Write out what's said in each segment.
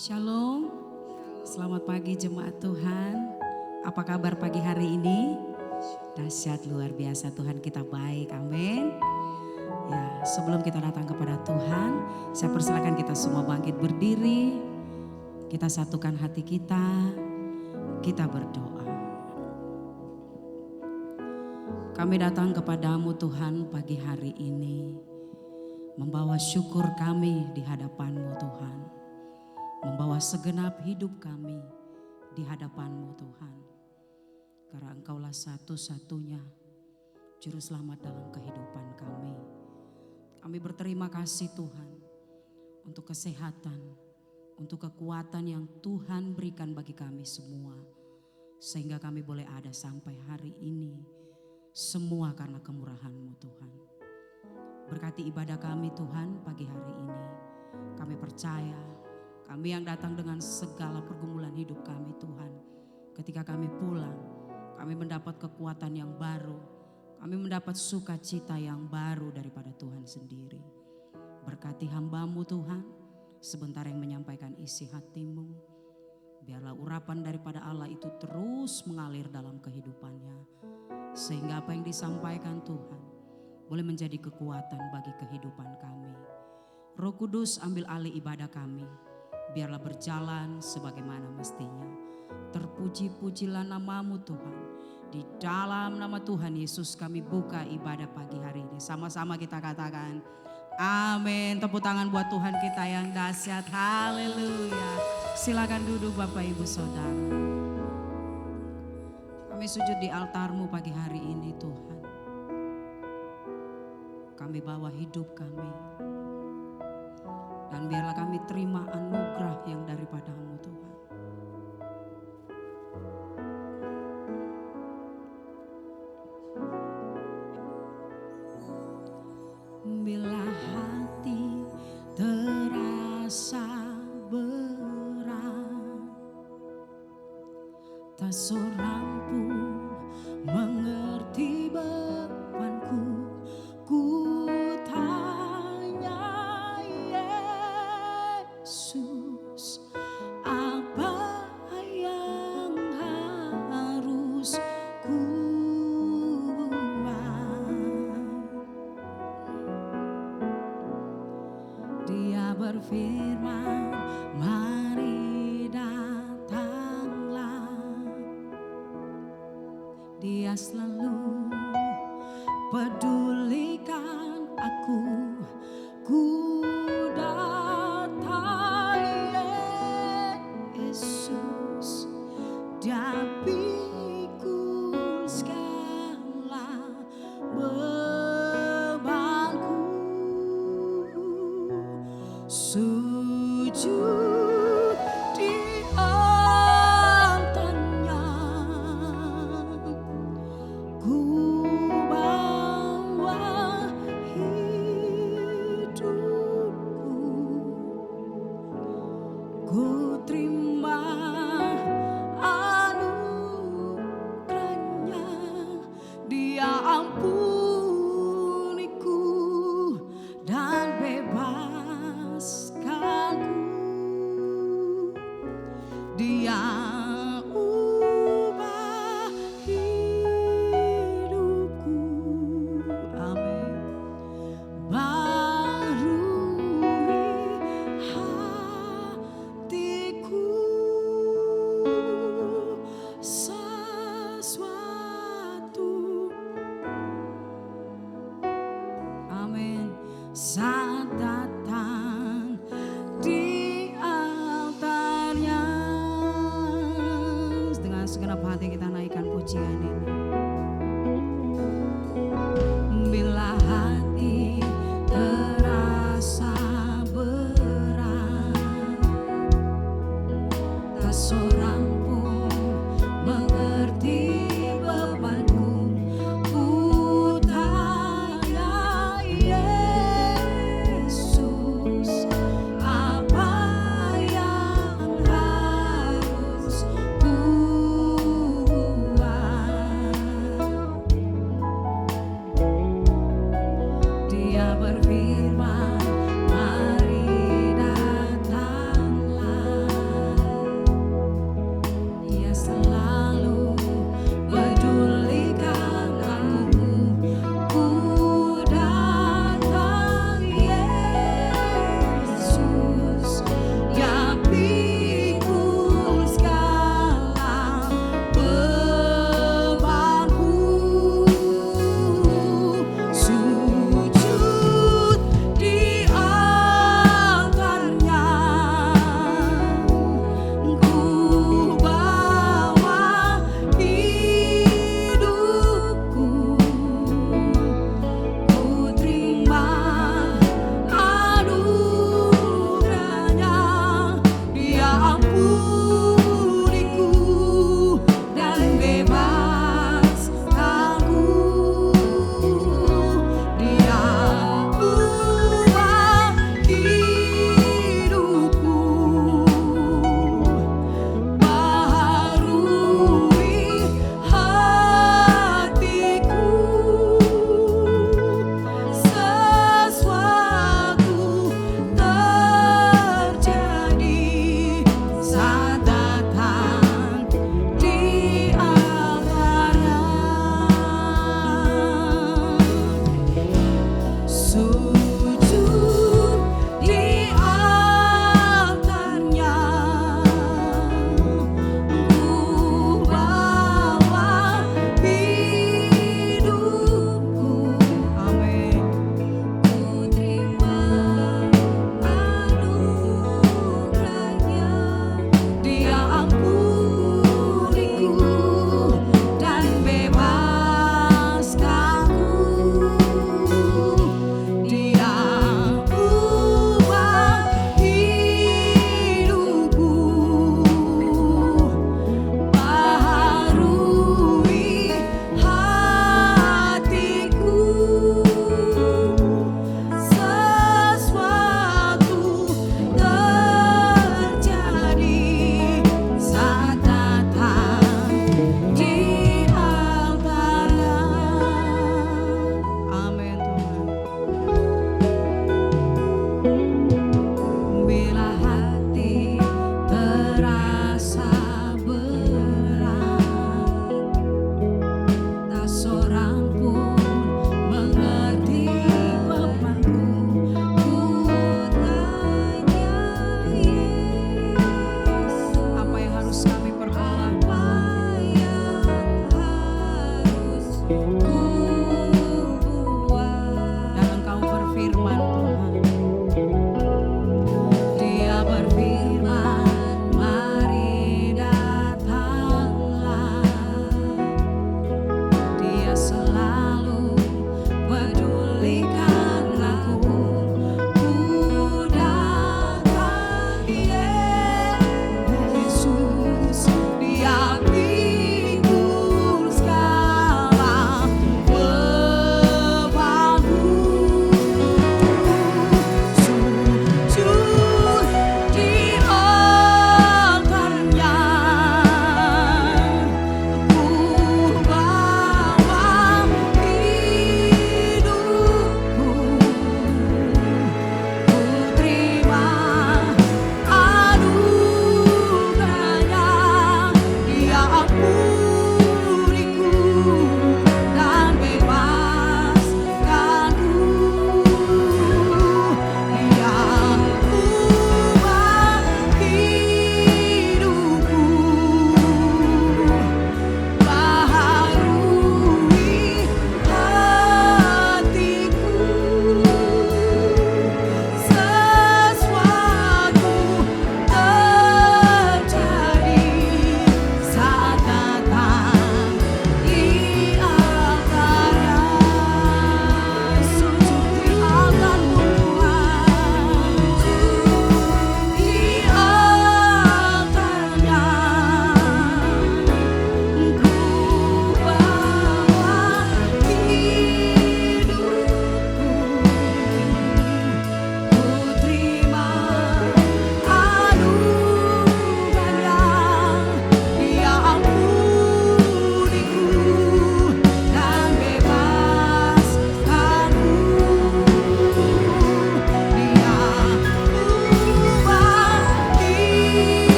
Shalom, selamat pagi jemaat Tuhan. Apa kabar pagi hari ini? Dahsyat luar biasa, Tuhan kita baik, amin. Ya, sebelum kita datang kepada Tuhan, saya persilakan kita semua bangkit berdiri. Kita satukan hati kita berdoa. Kami datang kepadamu Tuhan pagi hari ini, membawa syukur kami di hadapan-Mu Tuhan. Membawa segenap hidup kami di hadapan-Mu Tuhan. Karena Engkaulah satu-satunya juru selamat dalam kehidupan kami. Kami berterima kasih Tuhan untuk kesehatan, untuk kekuatan yang Tuhan berikan bagi kami semua. Sehingga kami boleh ada sampai hari ini. Semua karena kemurahan-Mu Tuhan. Berkati ibadah kami Tuhan pagi hari ini. Kami percaya kami yang datang dengan segala pergumulan hidup kami Tuhan. Ketika kami pulang, kami mendapat kekuatan yang baru. Kami mendapat sukacita yang baru daripada Tuhan sendiri. Berkati hamba-Mu Tuhan, sebentar yang menyampaikan isi hati-Mu. Biarlah urapan daripada Allah itu terus mengalir dalam kehidupannya. Sehingga apa yang disampaikan Tuhan boleh menjadi kekuatan bagi kehidupan kami. Roh Kudus ambil alih ibadah kami. Biarlah berjalan sebagaimana mestinya. Terpuji-pujilah nama-Mu Tuhan. Di dalam nama Tuhan Yesus kami buka ibadah pagi hari ini. Sama-sama kita katakan amin. Tepuk tangan buat Tuhan kita yang dahsyat. Haleluya. Silakan duduk Bapak Ibu Saudara. Kami sujud di altar-Mu pagi hari ini Tuhan. Kami bawa hidup kami. Dan biarlah kami terima anugerah yang daripada-Mu Tuhan. Bila hati terasa berat, tak seorang pun mengerti bebanku. Ku Yesus, apa yang harus ku buat? Dia berfirman, mari datanglah. Dia selalu pedulikan aku. Ku Yesus, Dia pikul segala bebanku. Sujud di altarnya, ku bawa hidupku. Ku terima anugerahnya. Dia ampuniku dan bebaskanku.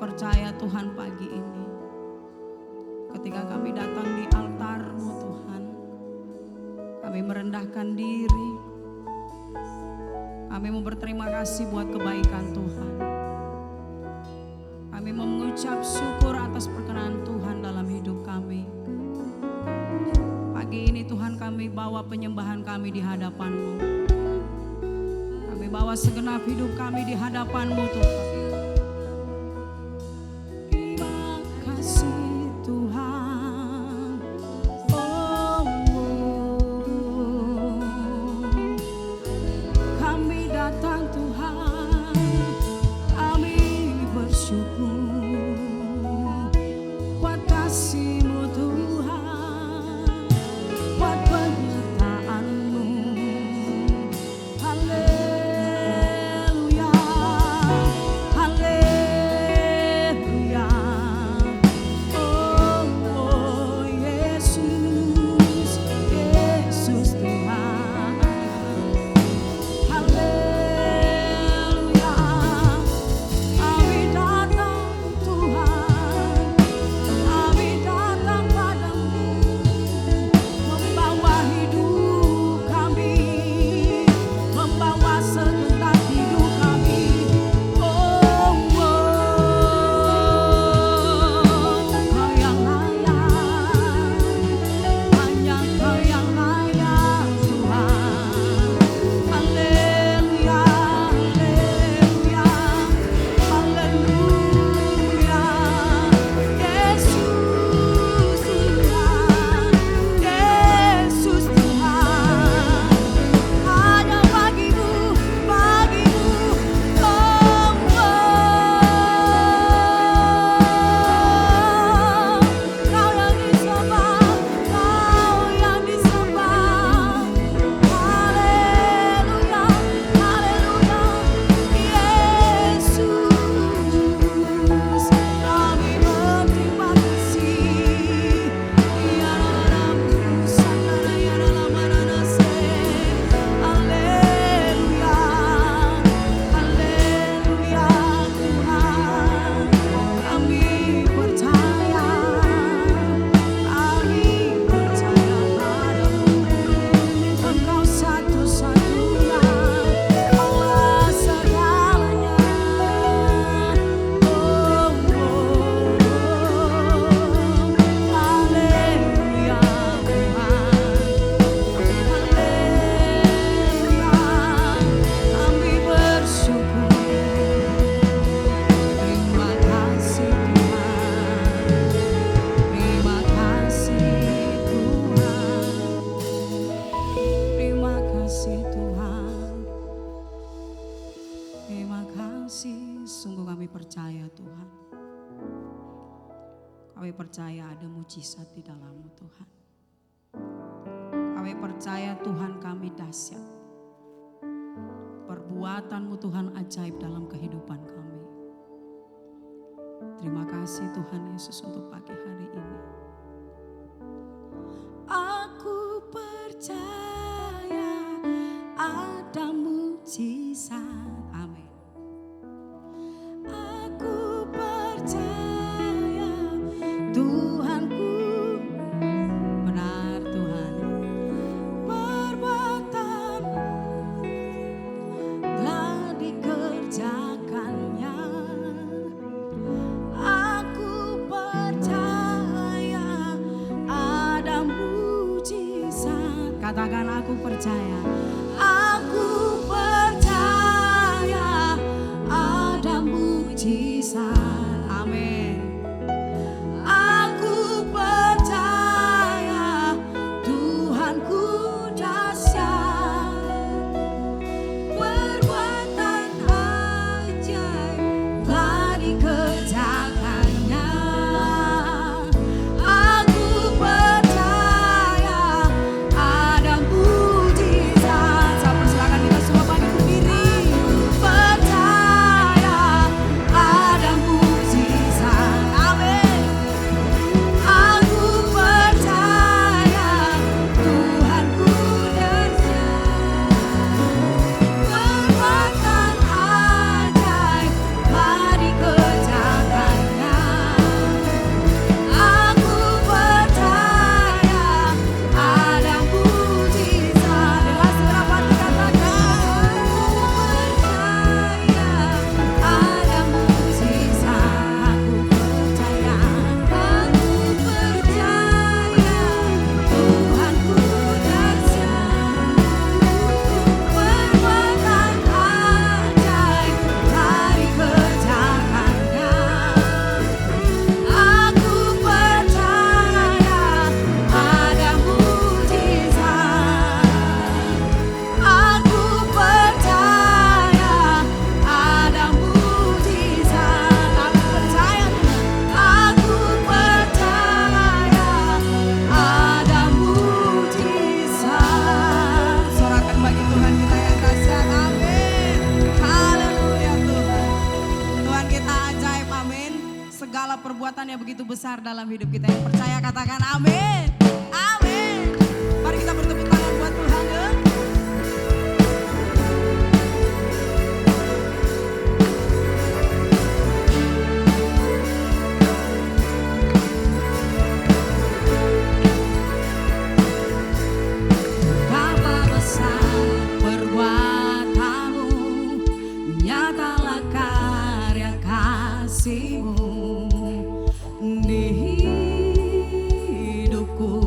percaya Tuhan pagi ini, ketika kami datang di altar-Mu Tuhan, kami merendahkan diri, kami mau berterima kasih buat kebaikan Tuhan. Kami mengucap syukur atas perkenan Tuhan dalam hidup kami. Pagi ini Tuhan, kami bawa penyembahan kami di hadapan-Mu. Kami bawa segenap hidup kami di hadapan-Mu Tuhan. Terima kasih Tuhan. Kami datang Tuhan, kami bersyukur buat kasih-Mu Tuhan, buat penyertaan-Mu. Haleluya, haleluya. Kami percaya ada mujizat di dalam-Mu Tuhan. Kami percaya Tuhan kami dahsyat. Perbuatan-Mu Tuhan ajaib dalam kehidupan kami. Terima kasih Tuhan Yesus untuk pagi hari ini. Aku percaya ada mujizat. Amin. Aku percaya Tuhanku, benar Tuhan, perbuatan telah dikerjakannya. Aku percaya ada mujizat. Katakan aku percaya. Aku percaya ada mujizat. Amin. Aku percaya Tuhanku dahsyat. Perbuatan ajaib telah dikerjakannya. Aku percaya ada mujizat. Saya persilakan kita semua bangkit berdiri. Percaya ada mujizat. Amin. Aku percaya Tuhanku dahsyat. Perbuatan ajaib telah dikerjakannya. Aku percaya ada mujizat. Dengan segera hati katakan, aku percaya ada mujizat. Aku percaya, Tuhanku dahsyat. Perbuatan ajaib telah dikerjakannya. Aku percaya ada mujizat. Aku percaya ada mujizat. Aku percaya Tuhan. Aku percaya ada mujizat. Sorakan bagi Tuhan kita yang dahsyat. Amin. Haleluya Tuhan. Tuhan kita ajaib. Amin. Segala perbuatan yang begitu besar dalam hidup kita, yang percaya katakan amin. Amin. Mari kita bertepuk tangan buat Tuhan ya. Betapa besar perbuatan-Mu, nyatalah karya kasih-Mu di hidupku.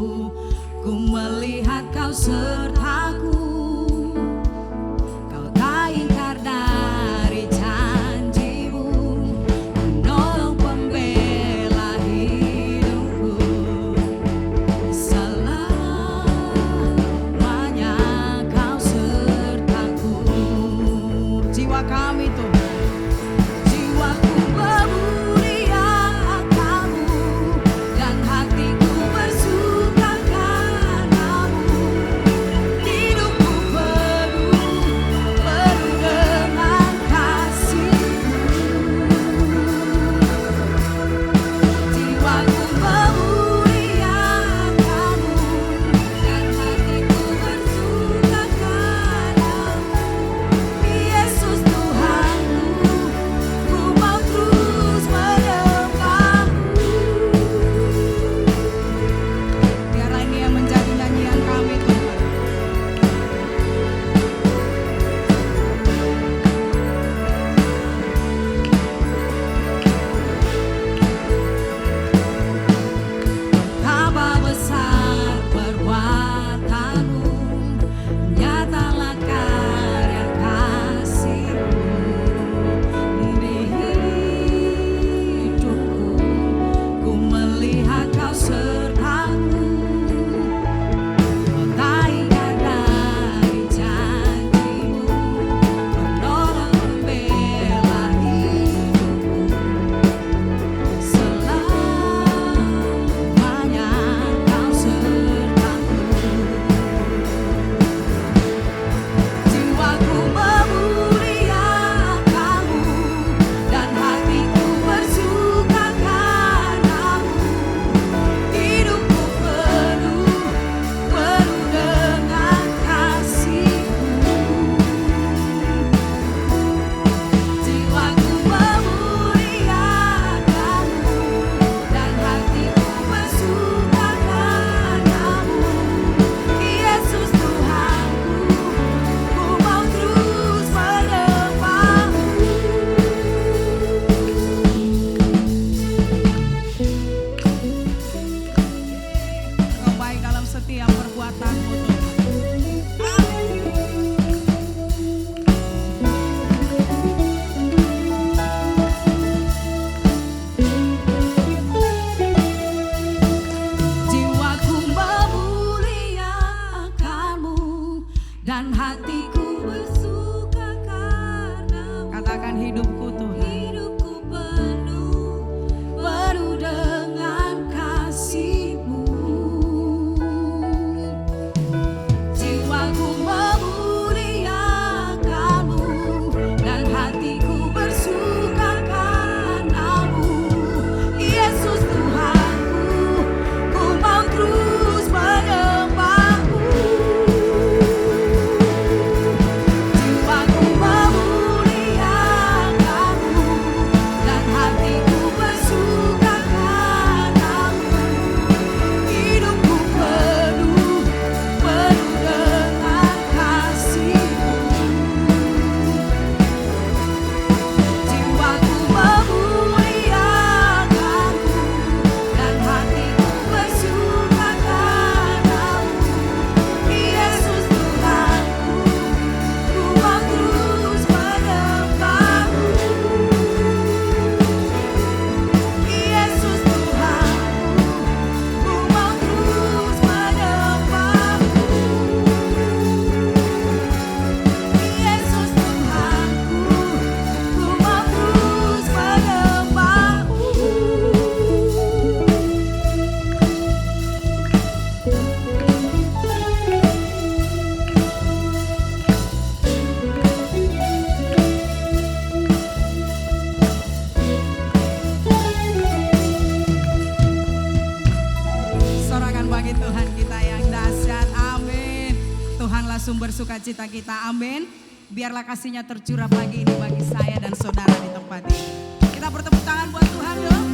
sumber sukacita kita. Amin. Biarlah kasihnya tercurah pagi ini bagi saya dan saudara di tempat ini. Kita bertepuk tangan buat Tuhan dong.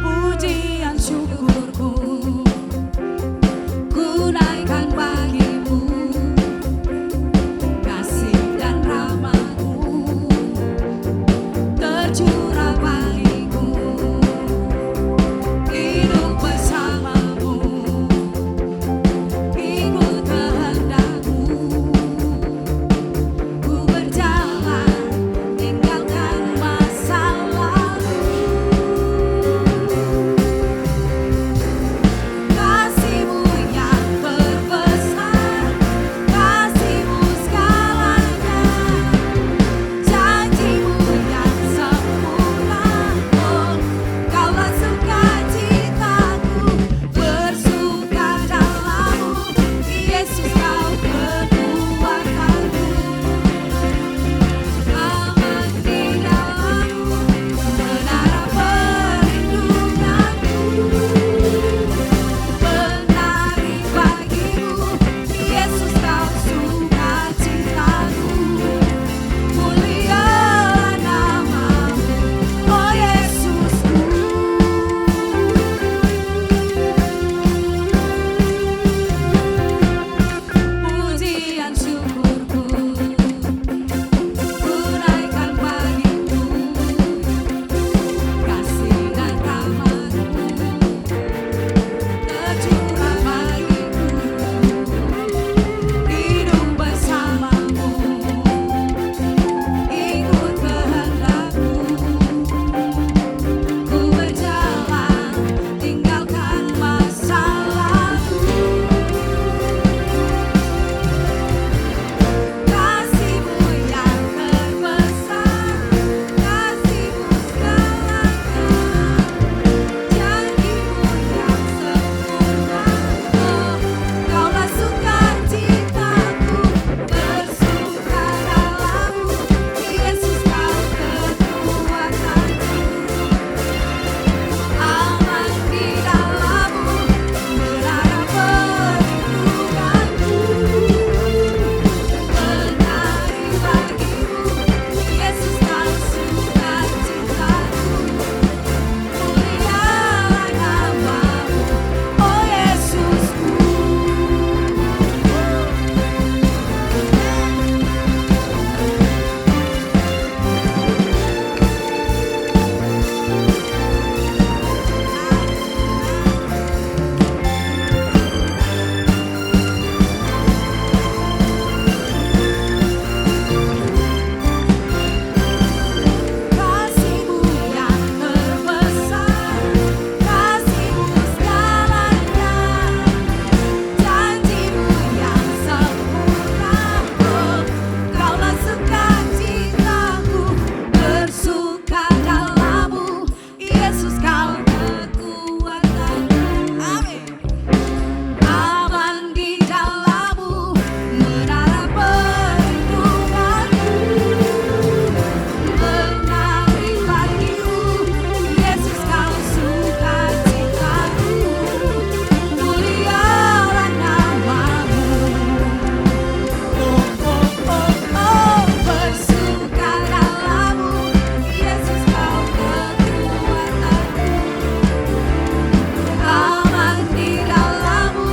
Pujian syukurku ku naikkan bagimu, kasih dan rahmat-Mu tercurah bagiku, hidup bersama-Mu, ikut kehendak-Mu, ku berjalan tinggalkan masa lalu. Kasih-Mu yang terbesar, kasih-Mu segalanya, janji-Mu yang sempurna. Oh, Kaulah sukacitaku, bersuka dalam-Mu, Yesus Kau kekuatanku. Aman di dalam-Mu, menara perlindunganku. Menari bagimu, Yesus Kau sukacitaku. Mulialah nama-Mu, oh Yesusku. Pujian syukurku ku naikkan bagimu, kasih dan rahmat-Mu tercurah bagiku, hidup bersama-Mu, ikut kehendak-Mu, ku berjalan tinggalkan masa lalu. Kasih-Mu yang terbesar, kasih-Mu segalanya, janji-Mu yang sempurna. Oh, Kaulah sukacitaku, bersuka dalam-Mu, Yesus Kau kekuatanku. Aman di dalam-Mu, menara perlindunganku. Menari bagimu, Yesus Kau sukacitaku. Mulialah nama-Mu, oh Yesusku. Kasih-Mu yang terbesar, kasih-Mu segalanya, janji-Mu yang sempurna. Oh, Kaulah sukacitaku, bersuka dalam-Mu, Yesus Kau kekuatanku. Amin. Aman di dalam-Mu, menara perlindunganku. Menari bagimu, Yesus Kau sukacitaku. Mulialah nama-Mu. Oh, oh, oh, oh, bersuka dalam-Mu, Yesus Kau kekuatanku. Aman di dalam-Mu,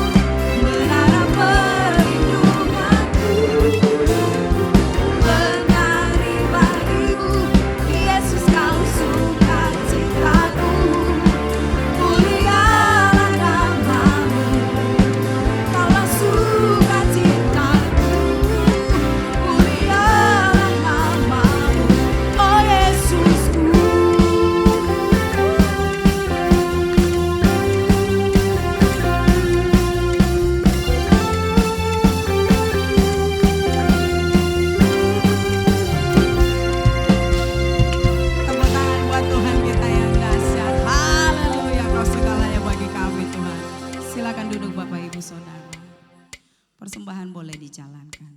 menara perlindunganku. Menari bagimu, Yesus Kau sukacitaku. Mulialah nama-Mu, Kaulah sukacitaku. Mulialah nama-Mu, oh Yesusku. Tepuk tangan buat Tuhan kita yang dahsyat. Haleluya, Kau segalanya bagi kami Tuhan. Silakan duduk Bapak Ibu Saudara. Persembahan boleh dijalankan.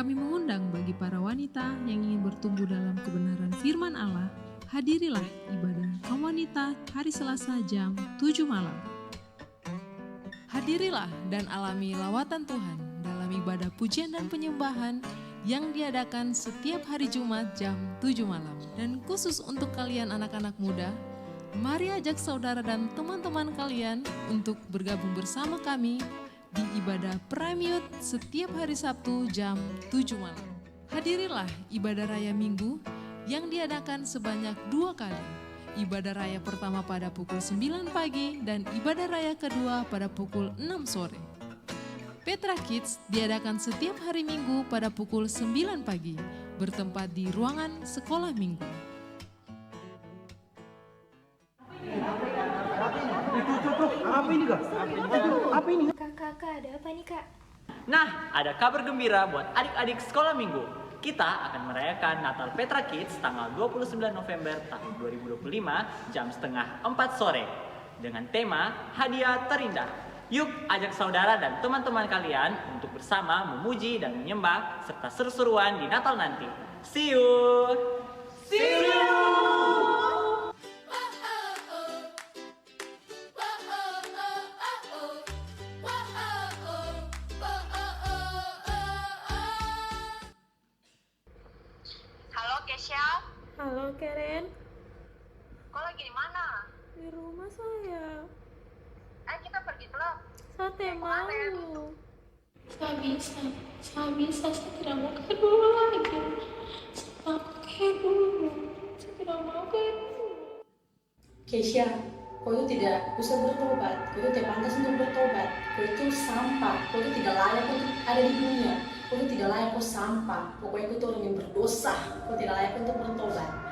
Kami mengundang bagi para wanita yang ingin bertumbuh dalam kebenaran firman Allah, hadirilah ibadah kaum wanita hari Selasa jam 7 malam. Hadirilah dan alami lawatan Tuhan dalam ibadah pujian dan penyembahan yang diadakan setiap hari Jumat jam 7 malam. Dan khusus untuk kalian anak-anak muda, mari ajak saudara dan teman-teman kalian untuk bergabung bersama kami di ibadah Prime Youth setiap hari Sabtu jam 7 malam. Hadirilah ibadah raya Minggu yang diadakan sebanyak 2 kali. Ibadah raya pertama pada pukul 9 pagi dan ibadah raya kedua pada pukul 6 sore. Petra Kids diadakan setiap hari Minggu pada pukul 9 pagi, bertempat di ruangan sekolah minggu. Apa ini? Kak, ada apa nih kak? Nah, ada kabar gembira buat adik-adik sekolah minggu. Kita akan merayakan Natal Petra Kids tanggal 29 November tahun 2025 jam setengah 4 sore dengan tema Hadiah Terindah. Yuk ajak saudara dan teman-teman kalian untuk bersama memuji dan menyembah serta seru-seruan di Natal nanti. See you! See you! Halo Karen. Kau lagi di mana? Di rumah saya. Ayo kita pergi klub. Saya mau. Saya bisa, saya tidak mau ke dulu lagi. Saya mau ke dulu. Saya tidak mau ke dulu. Keisha, kau itu tidak bisa bertobat. Kau itu tidak pantas untuk bertobat. Kau itu sampah. Kau itu tidak layak untuk ada di dunia. Kau itu tidak layak, kau sampah. Pokoknya kau itu orang yang berdosa. Kau tidak layak untuk bertobat.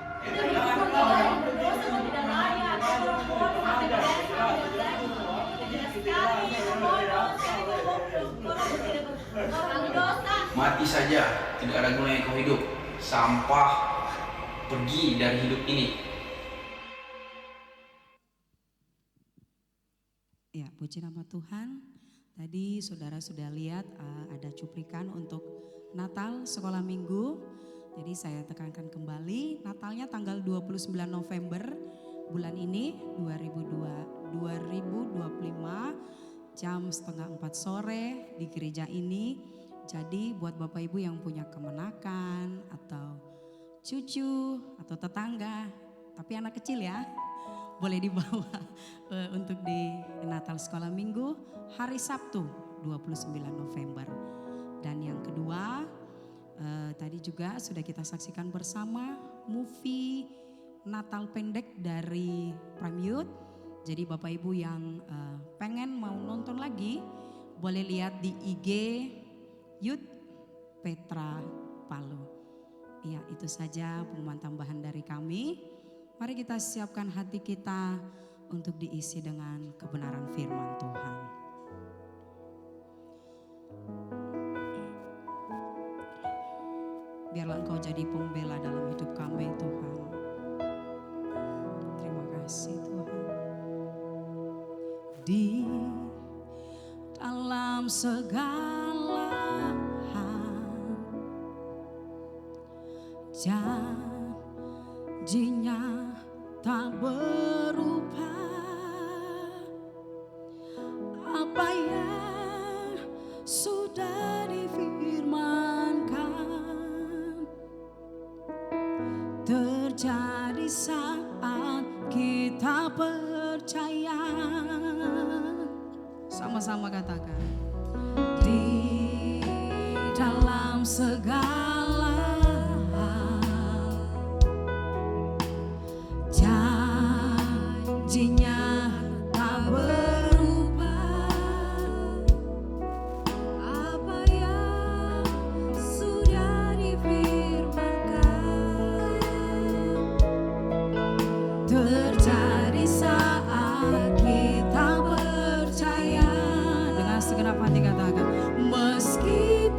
Mati saja, tidak ada gunanya kau hidup. Sampah, pergi dari hidup ini. Ya, puji nama Tuhan. Tadi saudara sudah lihat ada cuplikan untuk Natal sekolah minggu. Jadi saya tekankan kembali, Natalnya tanggal 29 November bulan ini 2025 jam setengah 4 sore di gereja ini. Jadi buat Bapak Ibu yang punya kemenakan atau cucu atau tetangga, tapi anak kecil ya, boleh dibawa untuk di Natal sekolah minggu hari Sabtu 29 November. Dan yang kedua, tadi juga sudah kita saksikan bersama movie Natal pendek dari Prime Youth. Jadi Bapak Ibu yang pengen mau nonton lagi, boleh lihat di IG Youth Petra Palu. Ya, itu saja pengumuman tambahan dari kami. Mari kita siapkan hati kita untuk diisi dengan kebenaran firman Tuhan. Biarlah Engkau jadi pembela dalam hidup kami Tuhan. Terima kasih Tuhan. Di dalam segala hal janjinya tak berubah. Apa yang sudah difirmankan terjadi saat kita percaya. Sama-sama katakan. Di dalam segala hal janjinya tak berubah. Apa yang sudah difirmankan terjadi saat kita percaya. Dengan segenap hati katakan, meskipun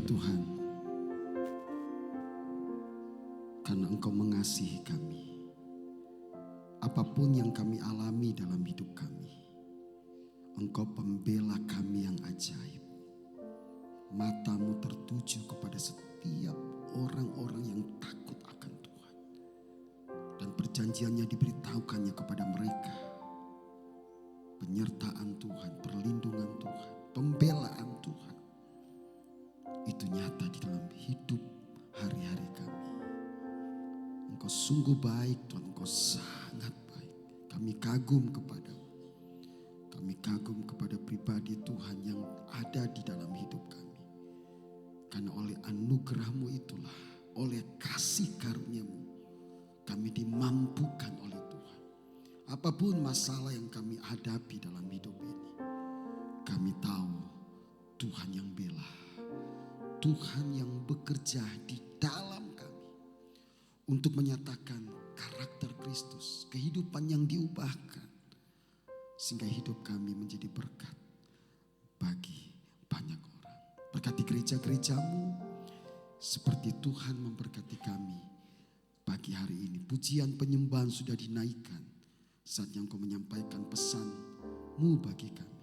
Tuhan, karena Engkau mengasihi kami. Apapun yang kami alami dalam hidup kami, Engkau pembela kami yang ajaib. Matamu tertuju kepada setiap orang-orang yang takut akan Tuhan. Dan perjanjiannya diberitahukannya kepada mereka. Penyertaan Tuhan, perlindungan Tuhan, pembelaan Tuhan. Itu nyata di dalam hidup hari-hari kami. Engkau sungguh baik Tuhan, Engkau sangat baik. Kami kagum kepadamu. Kami kagum kepada pribadi Tuhan yang ada di dalam hidup kami. Karena oleh anugerah-Mu itulah, oleh kasih karunia-Mu, kami dimampukan oleh Tuhan. Apapun masalah yang kami hadapi dalam hidup ini, kami tahu Tuhan yang bela. Tuhan yang bekerja di dalam kami untuk menyatakan karakter Kristus, kehidupan yang diubahkan. Sehingga hidup kami menjadi berkat bagi banyak orang. Berkati gereja-gereja-Mu seperti Tuhan memberkati kami pagi hari ini. Pujian penyembahan sudah dinaikkan. Saatnya Engkau menyampaikan pesan-Mu bagi kami.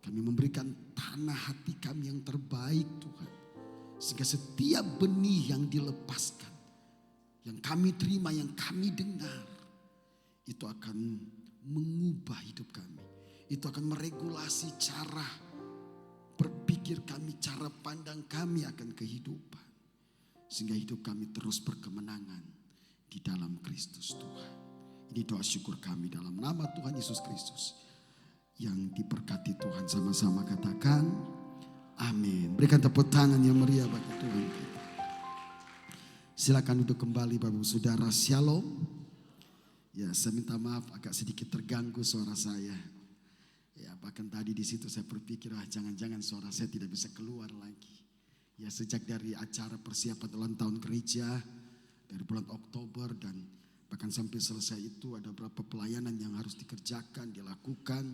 Kami memberikan tanah hati kami yang terbaik Tuhan. Sehingga setiap benih yang dilepaskan, yang kami terima, yang kami dengar, itu akan mengubah hidup kami. Itu akan meregulasi cara berpikir kami, cara pandang kami akan kehidupan. Sehingga hidup kami terus berkemenangan di dalam Kristus Tuhan. Ini doa syukur kami dalam nama Tuhan Yesus Kristus. Yang diberkati Tuhan, sama-sama katakan amin. Berikan tepuk tangan yang meriah bagi Tuhan kita. Silakan duduk kembali Bapak Saudara. Shalom. Ya, saya minta maaf agak sedikit terganggu suara saya. Ya, bahkan tadi di situ saya berpikir jangan-jangan suara saya tidak bisa keluar lagi. Ya, sejak dari acara persiapan ulang tahun gereja dari bulan Oktober dan bahkan sampai selesai itu ada beberapa pelayanan yang harus dikerjakan, dilakukan.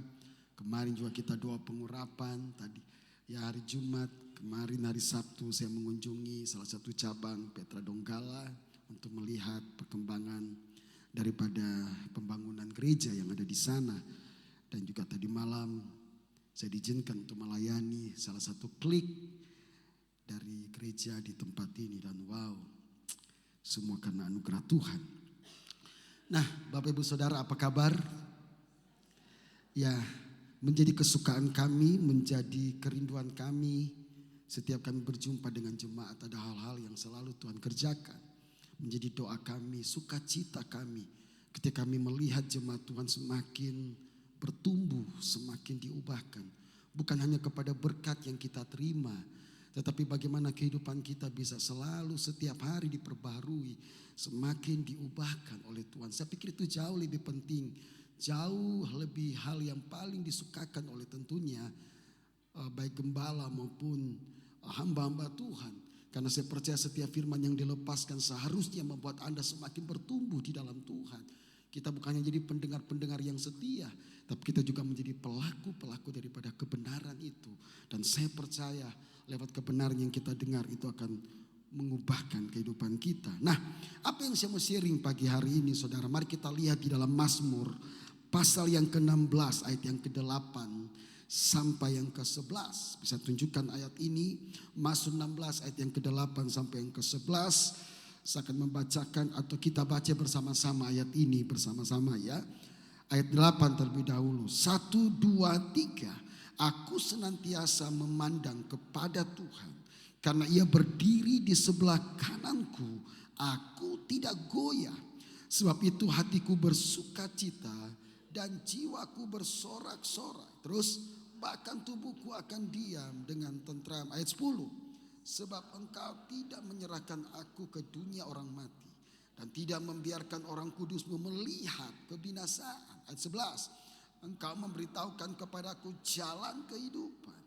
Kemarin juga kita doa pengurapan tadi. Ya, hari Jumat, kemarin hari Sabtu saya mengunjungi salah satu cabang Petra Donggala untuk melihat perkembangan daripada pembangunan gereja yang ada di sana. Dan juga tadi malam saya diizinkan untuk melayani salah satu klik dari gereja di tempat ini. Dan wow, semua karena anugerah Tuhan. Nah, Bapak Ibu Saudara, apa kabar? Ya, menjadi kesukaan kami, menjadi kerinduan kami. Setiap kami berjumpa dengan jemaat ada hal-hal yang selalu Tuhan kerjakan. Menjadi doa kami, sukacita kami ketika kami melihat jemaat Tuhan semakin bertumbuh, semakin diubahkan. Bukan hanya kepada berkat yang kita terima, tetapi bagaimana kehidupan kita bisa selalu setiap hari diperbarui, semakin diubahkan oleh Tuhan. Saya pikir itu jauh lebih penting, jauh lebih hal yang paling disukakan oleh tentunya baik gembala maupun hamba-hamba Tuhan. Karena saya percaya setiap firman yang dilepaskan seharusnya membuat Anda semakin bertumbuh di dalam Tuhan. Kita bukannya jadi pendengar-pendengar yang setia, tapi kita juga menjadi pelaku-pelaku daripada kebenaran itu. Dan saya percaya lewat kebenaran yang kita dengar itu akan mengubahkan kehidupan kita. Nah, apa yang saya mau sharing pagi hari ini saudara? Mari kita lihat di dalam Mazmur pasal yang ke-16 ayat yang ke-8 sampai yang ke-11. Bisa tunjukkan ayat ini, Mazmur 16 ayat yang ke-8 sampai yang ke-11. Saya akan membacakan atau kita baca bersama-sama ayat ini bersama-sama ya. Ayat 8 terlebih dahulu. 1, 2, 3. Aku senantiasa memandang kepada Tuhan. Karena ia berdiri di sebelah kananku. Aku tidak goyah. Sebab itu hatiku bersukacita dan jiwaku bersorak-sorai. Terus bahkan tubuhku akan diam dengan tentram. Ayat 10. Sebab engkau tidak menyerahkan aku ke dunia orang mati. Dan tidak membiarkan orang kudusmu melihat kebinasaan. Ayat 11. Engkau memberitahukan kepadaku jalan kehidupan.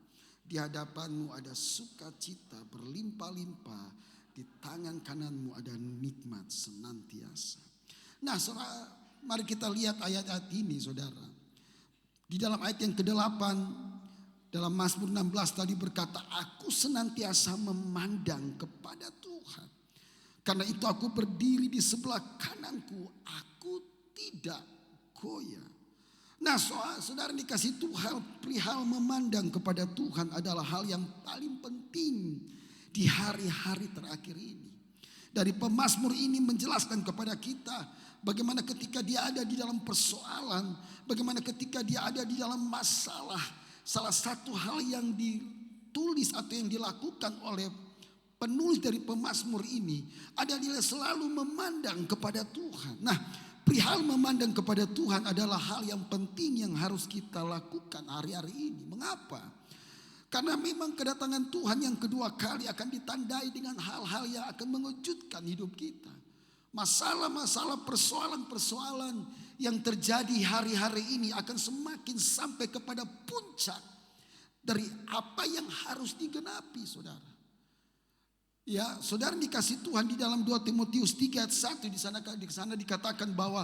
Di hadapanmu ada sukacita berlimpah-limpah. Di tangan kananmu ada nikmat senantiasa. Nah saudara, mari kita lihat ayat-ayat ini saudara. Di dalam ayat yang ke-8 Dalam Mazmur 16 tadi berkata, aku senantiasa memandang kepada Tuhan. Karena itu aku berdiri di sebelah kananku, aku tidak goyah. Nah saudara dikasih Tuhan, perihal memandang kepada Tuhan adalah hal yang paling penting di hari-hari terakhir ini. Dari pemazmur ini menjelaskan kepada kita bagaimana ketika dia ada di dalam persoalan, bagaimana ketika dia ada di dalam masalah. Salah satu hal yang ditulis atau yang dilakukan oleh penulis dari pemazmur ini adalah dia selalu memandang kepada Tuhan. Nah, perihal memandang kepada Tuhan adalah hal yang penting yang harus kita lakukan hari-hari ini. Mengapa? Karena memang kedatangan Tuhan yang kedua kali akan ditandai dengan hal-hal yang akan mengejutkan hidup kita. Masalah-masalah, persoalan-persoalan yang terjadi hari-hari ini akan semakin sampai kepada puncak dari apa yang harus digenapi, saudara. Ya, saudara dikasih Tuhan di dalam 2 Timotius 3 ayat 1 di sana dikatakan bahwa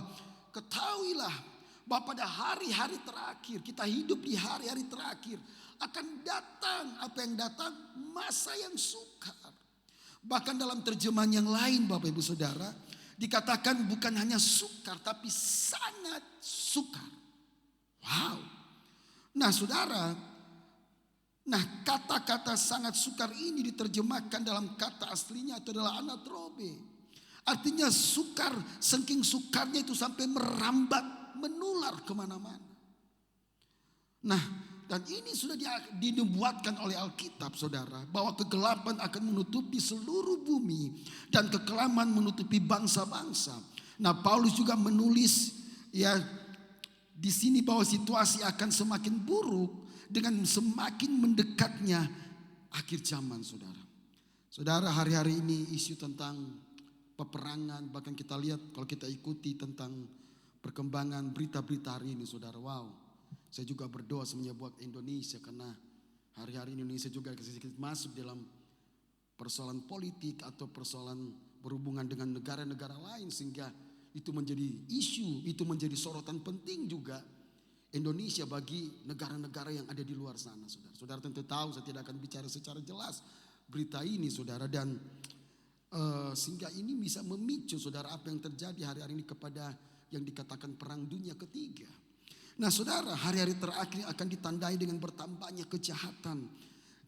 ketahuilah bahwa pada hari-hari terakhir, kita hidup di hari-hari terakhir, akan datang apa yang datang, masa yang sukar. Bahkan dalam terjemahan yang lain Bapak Ibu Saudara, dikatakan bukan hanya sukar tapi sangat sukar. Wow. Nah saudara, kata-kata sangat sukar ini diterjemahkan dalam kata aslinya itu adalah anatrobe. Artinya sukar, saking sukarnya itu sampai merambat, menular kemana-mana. Nah, dan ini sudah dinubuatkan oleh Alkitab saudara, bahwa kegelapan akan menutupi seluruh bumi dan kekelaman menutupi bangsa-bangsa. Nah, Paulus juga menulis ya di sini bahwa situasi akan semakin buruk dengan semakin mendekatnya akhir zaman, saudara. Saudara, hari-hari ini isu tentang peperangan, bahkan kita lihat kalau kita ikuti tentang perkembangan berita-berita hari ini, saudara. Wow. Saya juga berdoa sebenarnya buat Indonesia karena hari-hari Indonesia juga sedikit masuk dalam persoalan politik atau persoalan berhubungan dengan negara-negara lain sehingga itu menjadi isu, itu menjadi sorotan penting juga Indonesia bagi negara-negara yang ada di luar sana, saudara. Saudara tentu tahu saya tidak akan bicara secara jelas berita ini, saudara, dan sehingga ini bisa memicu saudara apa yang terjadi hari-hari ini kepada yang dikatakan perang dunia ketiga. Nah saudara, hari-hari terakhir akan ditandai dengan bertambahnya kejahatan.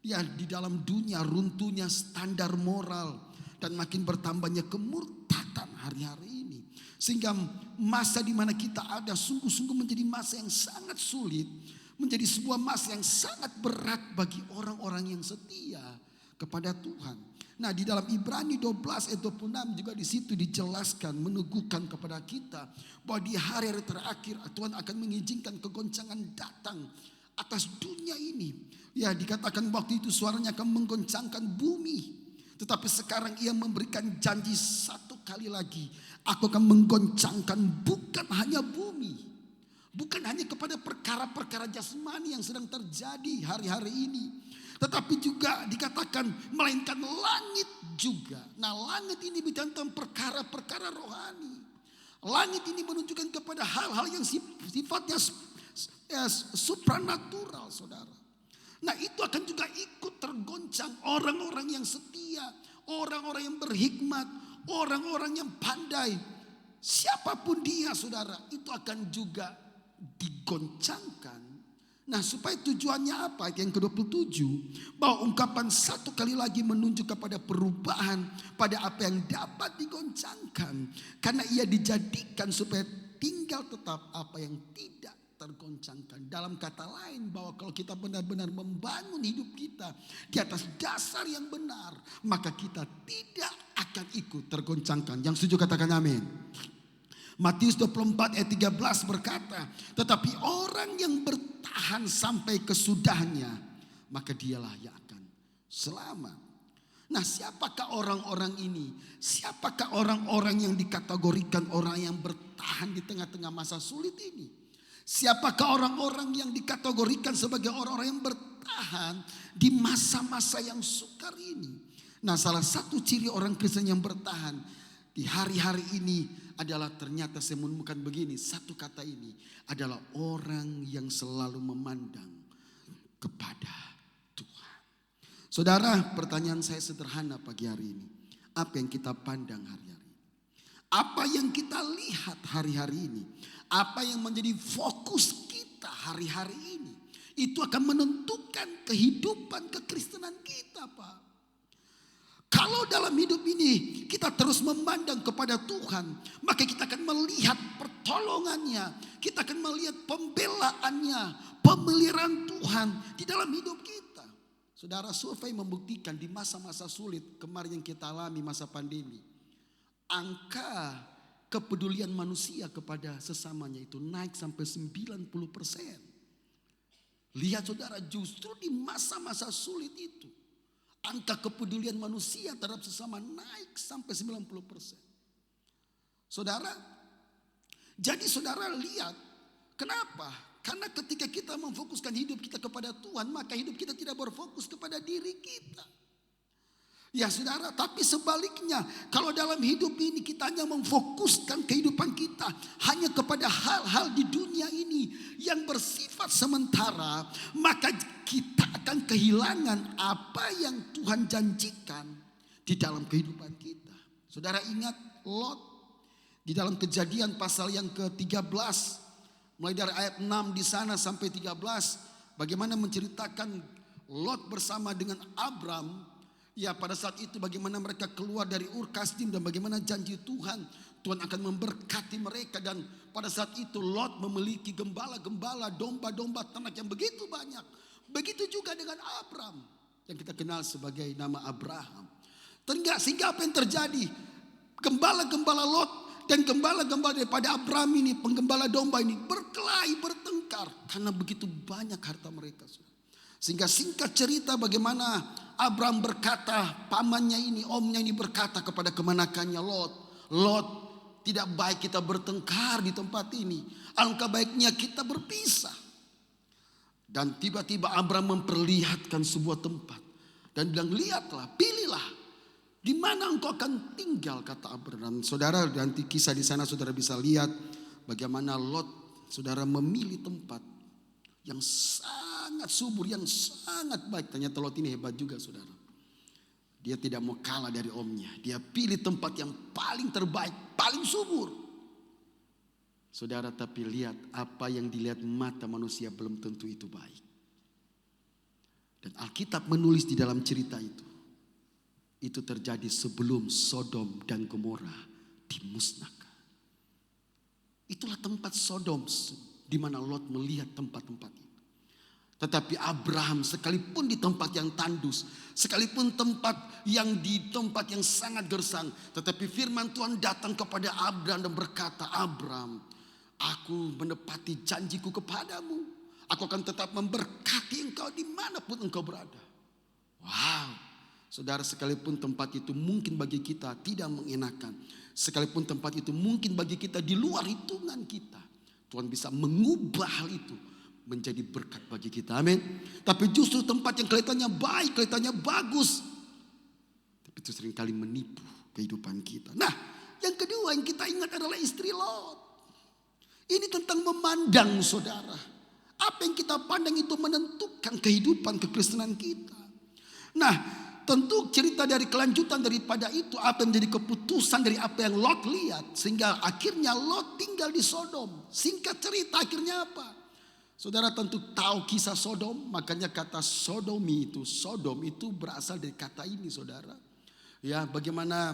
Ya, di dalam dunia runtuhnya standar moral dan makin bertambahnya kemurtatan hari-hari ini. Sehingga masa di mana kita ada sungguh-sungguh menjadi masa yang sangat sulit, menjadi sebuah masa yang sangat berat bagi orang-orang yang setia kepada Tuhan. Nah, di dalam Ibrani 12 ayat 26 juga di situ dijelaskan, meneguhkan kepada kita bahwa di hari-hari terakhir Tuhan akan mengizinkan kegoncangan datang atas dunia ini. Ya, dikatakan waktu itu suaranya akan menggoncangkan bumi. Tetapi sekarang ia memberikan janji satu kali lagi. Aku akan menggoncangkan bukan hanya bumi, bukan hanya kepada perkara-perkara jasmani yang sedang terjadi hari-hari ini, tetapi juga dikatakan melainkan langit juga. Nah, langit ini bicara tentang perkara-perkara rohani. Langit ini menunjukkan kepada hal-hal yang sifatnya supranatural, saudara. Nah, itu akan juga ikut tergoncang orang-orang yang setia, orang-orang yang berhikmat, orang-orang yang pandai. Siapapun dia, saudara, itu akan juga digoncangkan. Nah, supaya tujuannya apa? Yang ke-27, bahwa ungkapan satu kali lagi menunjuk kepada perubahan pada apa yang dapat digoncangkan. Karena ia dijadikan supaya tinggal tetap apa yang tidak tergoncangkan. Dalam kata lain, bahwa kalau kita benar-benar membangun hidup kita di atas dasar yang benar, maka kita tidak akan ikut tergoncangkan. Yang setuju katakan amin. Matius 24 ayat 13 berkata, tetapi orang yang bertahan sampai kesudahnya, maka dialah yang akan selamat. Nah, siapakah orang-orang ini? Siapakah orang-orang yang dikategorikan orang yang bertahan di tengah-tengah masa sulit ini? Siapakah orang-orang yang dikategorikan sebagai orang-orang yang bertahan di masa-masa yang sukar ini? Nah, salah satu ciri orang Kristen yang bertahan di hari-hari ini adalah ternyata saya menemukan begini. Satu kata ini adalah orang yang selalu memandang kepada Tuhan. Saudara, pertanyaan saya sederhana pagi hari ini. Apa yang kita pandang hari-hari ini? Apa yang kita lihat hari-hari ini? Apa yang menjadi fokus kita hari-hari ini? Itu akan menentukan kehidupan kekristenan kita, Pak. Kalau dalam hidup ini kita terus memandang kepada Tuhan, maka kita akan melihat pertolongannya. Kita akan melihat pembelaannya, pemeliharaan Tuhan di dalam hidup kita. Saudara, survei membuktikan di masa-masa sulit kemarin yang kita alami masa pandemi, angka kepedulian manusia kepada sesamanya itu naik sampai 90%. Lihat saudara, justru di masa-masa sulit itu angka kepedulian manusia terhadap sesama naik sampai 90%. Saudara, jadi saudara lihat, kenapa? Karena ketika kita memfokuskan hidup kita kepada Tuhan, maka hidup kita tidak berfokus kepada diri kita. Ya saudara, tapi sebaliknya, kalau dalam hidup ini kita hanya memfokuskan kehidupan kita hanya kepada hal-hal di dunia ini yang bersifat sementara, maka kita akan kehilangan apa yang Tuhan janjikan di dalam kehidupan kita. Saudara ingat Lot di dalam Kejadian pasal yang ke-13, mulai dari ayat 6 di sana sampai 13, bagaimana menceritakan Lot bersama dengan Abram. Ya, pada saat itu bagaimana mereka keluar dari Ur Kasdim dan bagaimana janji Tuhan akan memberkati mereka. Dan pada saat itu Lot memiliki gembala-gembala, domba-domba, ternak yang begitu banyak. Begitu juga dengan Abram yang kita kenal sebagai nama Abraham. Sehingga apa yang terjadi? Gembala-gembala Lot dan gembala-gembala daripada Abram ini, penggembala domba ini berkelahi, bertengkar karena begitu banyak harta mereka. Sehingga singkat cerita bagaimana Abram berkata, pamannya ini, omnya ini berkata kepada kemanakannya Lot, Lot, tidak baik kita bertengkar di tempat ini. Alangkah baiknya kita berpisah. Dan tiba-tiba Abram memperlihatkan sebuah tempat dan bilang, lihatlah, pilihlah di mana engkau akan tinggal, kata Abram. Dan saudara, nanti kisah di sana saudara bisa lihat bagaimana Lot, saudara, memilih tempat yang sangat subur, yang sangat baik. Ternyata Lot ini hebat juga saudara. Dia tidak mau kalah dari omnya. Dia pilih tempat yang paling terbaik, paling subur. Saudara, tapi lihat apa yang dilihat mata manusia belum tentu itu baik. Dan Alkitab menulis di dalam cerita itu. Itu terjadi sebelum Sodom dan Gomora dimusnahkan. Itulah tempat Sodom di mana Lot melihat tempat-tempat itu. Tetapi Abraham sekalipun di tempat yang tandus, sekalipun tempat yang sangat gersang, tetapi firman Tuhan datang kepada Abraham dan berkata, Abraham, aku menepati janjiku kepadamu. Aku akan tetap memberkati engkau dimanapun engkau berada. Wow, saudara, sekalipun tempat itu mungkin bagi kita tidak mengenakan, sekalipun tempat itu mungkin bagi kita di luar hitungan kita, Tuhan bisa mengubah hal itu menjadi berkat bagi kita. Amin. Tapi justru tempat yang kelihatannya baik, kelihatannya bagus, tapi itu seringkali menipu kehidupan kita. Nah, yang kedua yang kita ingat adalah istri Lot. Ini tentang memandang, saudara. Apa yang kita pandang itu menentukan kehidupan kekristenan kita. Nah, tentu cerita dari kelanjutan daripada itu, apa yang menjadi keputusan dari apa yang Lot lihat, sehingga akhirnya Lot tinggal di Sodom. Singkat cerita akhirnya apa? Saudara tentu tahu kisah Sodom, makanya kata Sodom itu berasal dari kata ini, saudara. Ya, bagaimana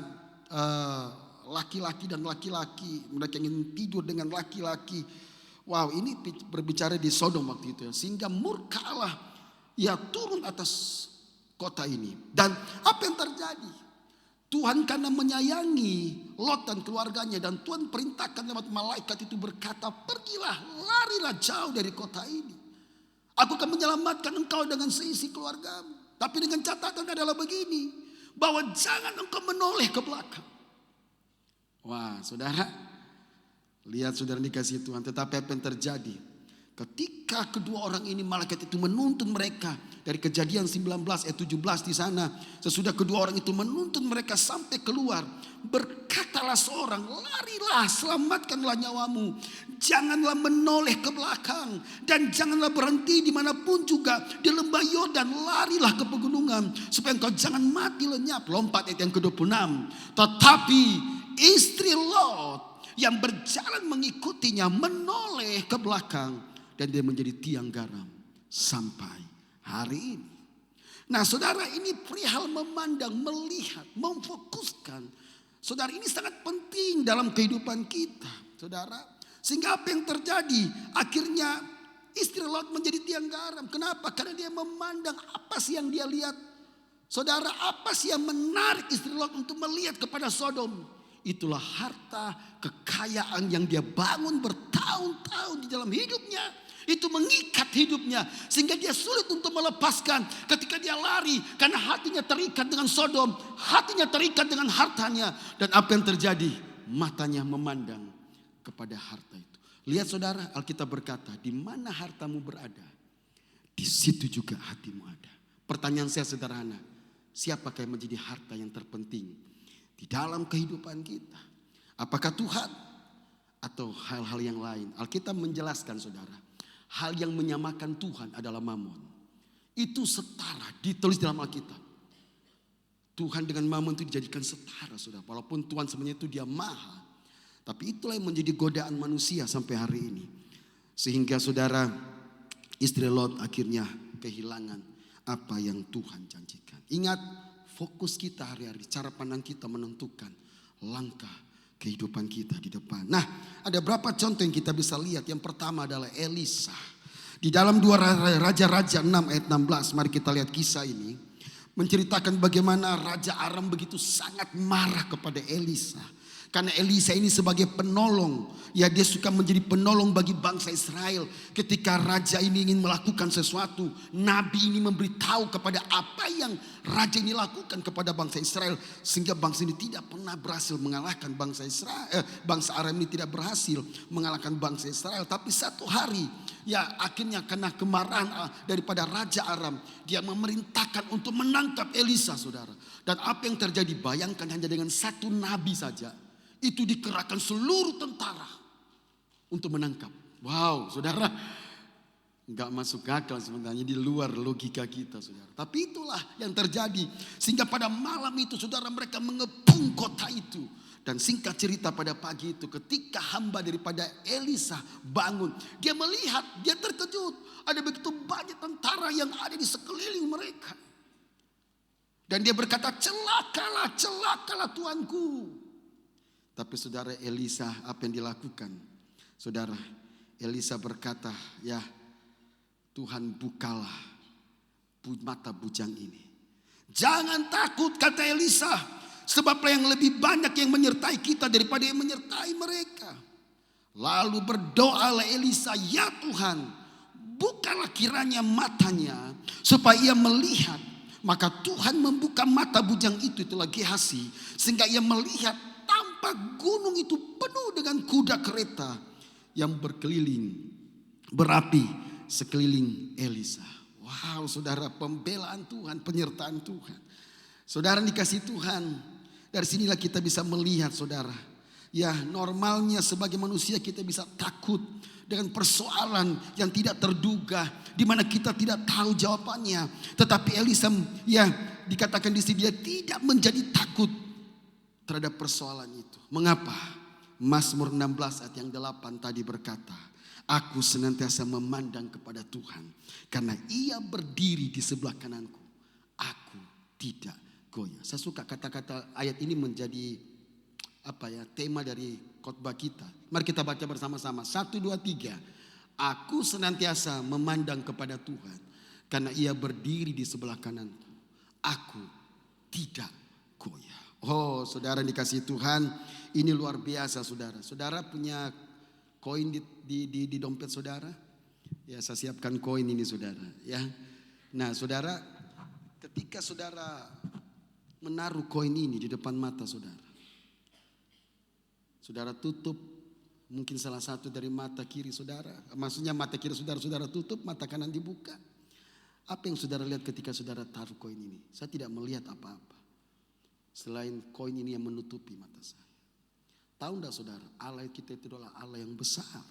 laki-laki dan laki-laki, mereka ingin tidur dengan laki-laki. Wow, ini berbicara di Sodom waktu itu ya. Sehingga murka Allah ya turun atas kota ini. Dan apa yang terjadi? Tuhan karena menyayangi Lot dan keluarganya, dan Tuhan perintahkan lewat malaikat itu berkata, pergilah, larilah jauh dari kota ini. Aku akan menyelamatkan engkau dengan seisi keluargamu. Tapi dengan catatan adalah begini, bahwa jangan engkau menoleh ke belakang. Wah, saudara, lihat saudara dikasih Tuhan. Tetapi apa yang terjadi? Ketika kedua orang ini malaikat itu menuntun mereka dari Kejadian 19 ayat 17 di sana. Sesudah kedua orang itu menuntun mereka sampai keluar, berkatalah seorang, larilah, selamatkanlah nyawamu. Janganlah menoleh ke belakang dan janganlah berhenti dimanapun juga di lembah Yordan. Larilah ke pegunungan supaya engkau jangan mati lenyap. Lompat ayat yang ke-26. Tetapi istri Lot yang berjalan mengikutinya menoleh ke belakang. Dan dia menjadi tiang garam sampai hari ini. Nah saudara, ini perihal memandang, melihat, memfokuskan. Saudara, ini sangat penting dalam kehidupan kita. Saudara, sehingga apa yang terjadi? Akhirnya istri Lot menjadi tiang garam. Kenapa? Karena dia memandang apa sih yang dia lihat. Saudara, apa sih yang menarik istri Lot untuk melihat kepada Sodom? Itulah harta kekayaan yang dia bangun bertahun-tahun di dalam hidupnya. Itu mengikat hidupnya sehingga dia sulit untuk melepaskan ketika dia lari. Karena hatinya terikat dengan Sodom, hatinya terikat dengan hartanya. Dan apa yang terjadi? Matanya memandang kepada harta itu. Lihat saudara, Alkitab berkata, di mana hartamu berada, di situ juga hatimu ada. Pertanyaan saya sederhana, siapakah yang menjadi harta yang terpenting di dalam kehidupan kita? Apakah Tuhan atau hal-hal yang lain? Alkitab menjelaskan saudara, hal yang menyamakan Tuhan adalah mamon. Itu setara, ditulis dalam Alkitab. Tuhan dengan mamon itu dijadikan setara saudara. Walaupun Tuhan sebenarnya itu dia maha. Tapi itulah yang menjadi godaan manusia sampai hari ini. Sehingga saudara, istri Lot akhirnya kehilangan apa yang Tuhan janjikan. Ingat, fokus kita hari-hari, cara pandang kita menentukan langkah kehidupan kita di depan. Nah, ada berapa contoh yang kita bisa lihat. Yang pertama adalah Elisa. Di dalam 2 Raja-Raja 6 ayat 16, mari kita lihat kisah ini. Menceritakan bagaimana Raja Aram begitu sangat marah kepada Elisa. Karena Elisa ini sebagai penolong, ya dia suka menjadi penolong bagi bangsa Israel. Ketika raja ini ingin melakukan sesuatu, nabi ini memberitahu kepada apa yang raja ini lakukan kepada bangsa Israel. Sehingga bangsa ini tidak pernah berhasil mengalahkan bangsa Israel. Bangsa Aram ini tidak berhasil mengalahkan bangsa Israel. Tapi satu hari, ya akhirnya karena kemarahan daripada Raja Aram, dia memerintahkan untuk menangkap Elisa saudara. Dan apa yang terjadi? Bayangkan hanya dengan satu nabi saja. Itu dikerahkan seluruh tentara untuk menangkap. Wow, saudara, nggak masuk akal sebenarnya, di luar logika kita, saudara. Tapi itulah yang terjadi. Sehingga pada malam itu, saudara, mereka mengepung kota itu. Dan singkat cerita pada pagi itu, ketika hamba daripada Elisa bangun, dia melihat, dia terkejut. Ada begitu banyak tentara yang ada di sekeliling mereka. Dan dia berkata, celakalah, celakalah tuanku. Tapi saudara, Elisa apa yang dilakukan? Saudara, Elisa berkata, ya Tuhan bukalah mata bujang ini. Jangan takut, kata Elisa. Sebab yang lebih banyak yang menyertai kita daripada yang menyertai mereka. Lalu berdoalah Elisa, ya Tuhan, bukalah kiranya matanya supaya ia melihat. Maka Tuhan membuka mata bujang itu, itulah Gehazi. Sehingga ia melihat tampak gunung itu penuh dengan kuda kereta yang berkeliling, berapi sekeliling Elisa. Wow, saudara, pembelaan Tuhan, penyertaan Tuhan. Saudara dikasih Tuhan, dari sinilah kita bisa melihat saudara. Ya, normalnya sebagai manusia kita bisa takut dengan persoalan yang tidak terduga, di mana kita tidak tahu jawabannya. Tetapi Elisa, ya dikatakan di sini dia tidak menjadi takut terhadap persoalan itu. Mengapa? Mazmur 16 ayat yang 8 tadi berkata, aku senantiasa memandang kepada Tuhan, karena ia berdiri di sebelah kananku, aku tidak goyah. Saya suka kata-kata ayat ini menjadi tema dari khotbah kita. Mari kita baca bersama-sama. 1, 2, 3. Aku senantiasa memandang kepada Tuhan, karena ia berdiri di sebelah kananku, aku tidak goyah. Oh, saudara dikasih Tuhan, ini luar biasa saudara. Saudara punya koin di dompet saudara? Ya, saya siapkan koin ini saudara. Ya, nah saudara, ketika saudara menaruh koin ini di depan mata saudara, saudara tutup Mungkin salah satu dari mata kiri saudara. Maksudnya mata kiri saudara tutup, mata kanan dibuka. Apa yang saudara lihat ketika saudara taruh koin ini? Saya tidak melihat apa-apa. Selain koin ini yang menutupi mata saya. Tahu enggak saudara, Allah kita itu adalah Allah yang besar.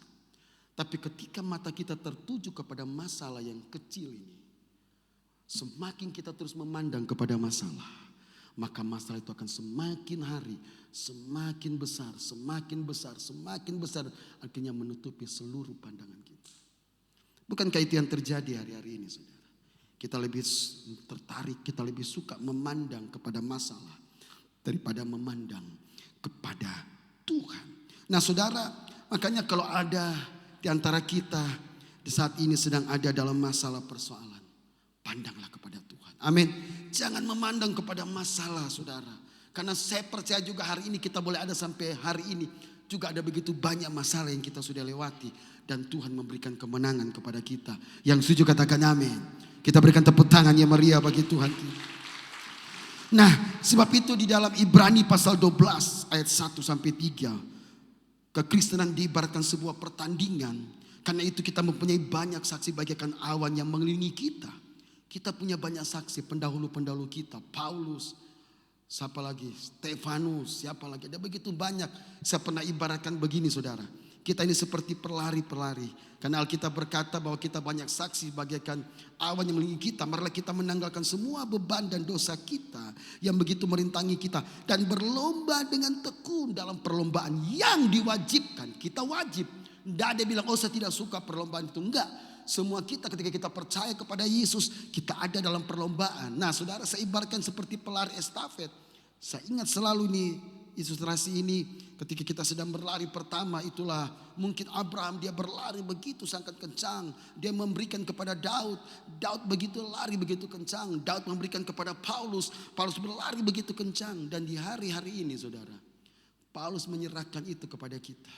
Tapi ketika mata kita tertuju kepada masalah yang kecil ini, semakin kita terus memandang kepada masalah, maka masalah itu akan semakin hari, semakin besar, semakin besar, semakin besar. Akhirnya menutupi seluruh pandangan kita. Bukankah itu yang terjadi hari-hari ini saudara? Kita lebih tertarik, kita lebih suka memandang kepada masalah daripada memandang kepada Tuhan. Nah saudara, makanya kalau ada di antara kita di saat ini sedang ada dalam masalah persoalan, pandanglah kepada Tuhan. Amin. Jangan memandang kepada masalah saudara. Karena saya percaya juga hari ini kita boleh ada sampai hari ini. Juga ada begitu banyak masalah yang kita sudah lewati. Dan Tuhan memberikan kemenangan kepada kita. Yang setuju katakan amin. Kita berikan tepuk tangan yang meriah bagi Tuhan kita. Nah, sebab itu di dalam Ibrani pasal 12 ayat 1 sampai 3, kekristenan diibaratkan sebuah pertandingan. Karena itu kita mempunyai banyak saksi bagaikan awan yang mengelilingi kita. Kita punya banyak saksi pendahulu-pendahulu kita, Paulus, siapa lagi? Stefanus, siapa lagi? Ada begitu banyak. Saya pernah ibaratkan begini saudara. Kita ini seperti pelari-pelari. Karena Alkitab berkata bahwa kita banyak saksi bagaikan awan yang mengelilingi kita. Marilah kita menanggalkan semua beban dan dosa kita yang begitu merintangi kita. Dan berlomba dengan tekun dalam perlombaan yang diwajibkan. Kita wajib. Tidak ada bilang, oh saya tidak suka perlombaan itu. Enggak. Semua kita ketika kita percaya kepada Yesus, kita ada dalam perlombaan. Nah saudara, saya ibaratkan seperti pelari estafet. Saya ingat selalu nih ilustrasi ini ketika kita sedang berlari pertama, itulah mungkin Abraham, dia berlari begitu sangat kencang. Dia memberikan kepada Daud, Daud begitu lari begitu kencang. Daud memberikan kepada Paulus, Paulus berlari begitu kencang. Dan di hari-hari ini saudara, Paulus menyerahkan itu kepada kita.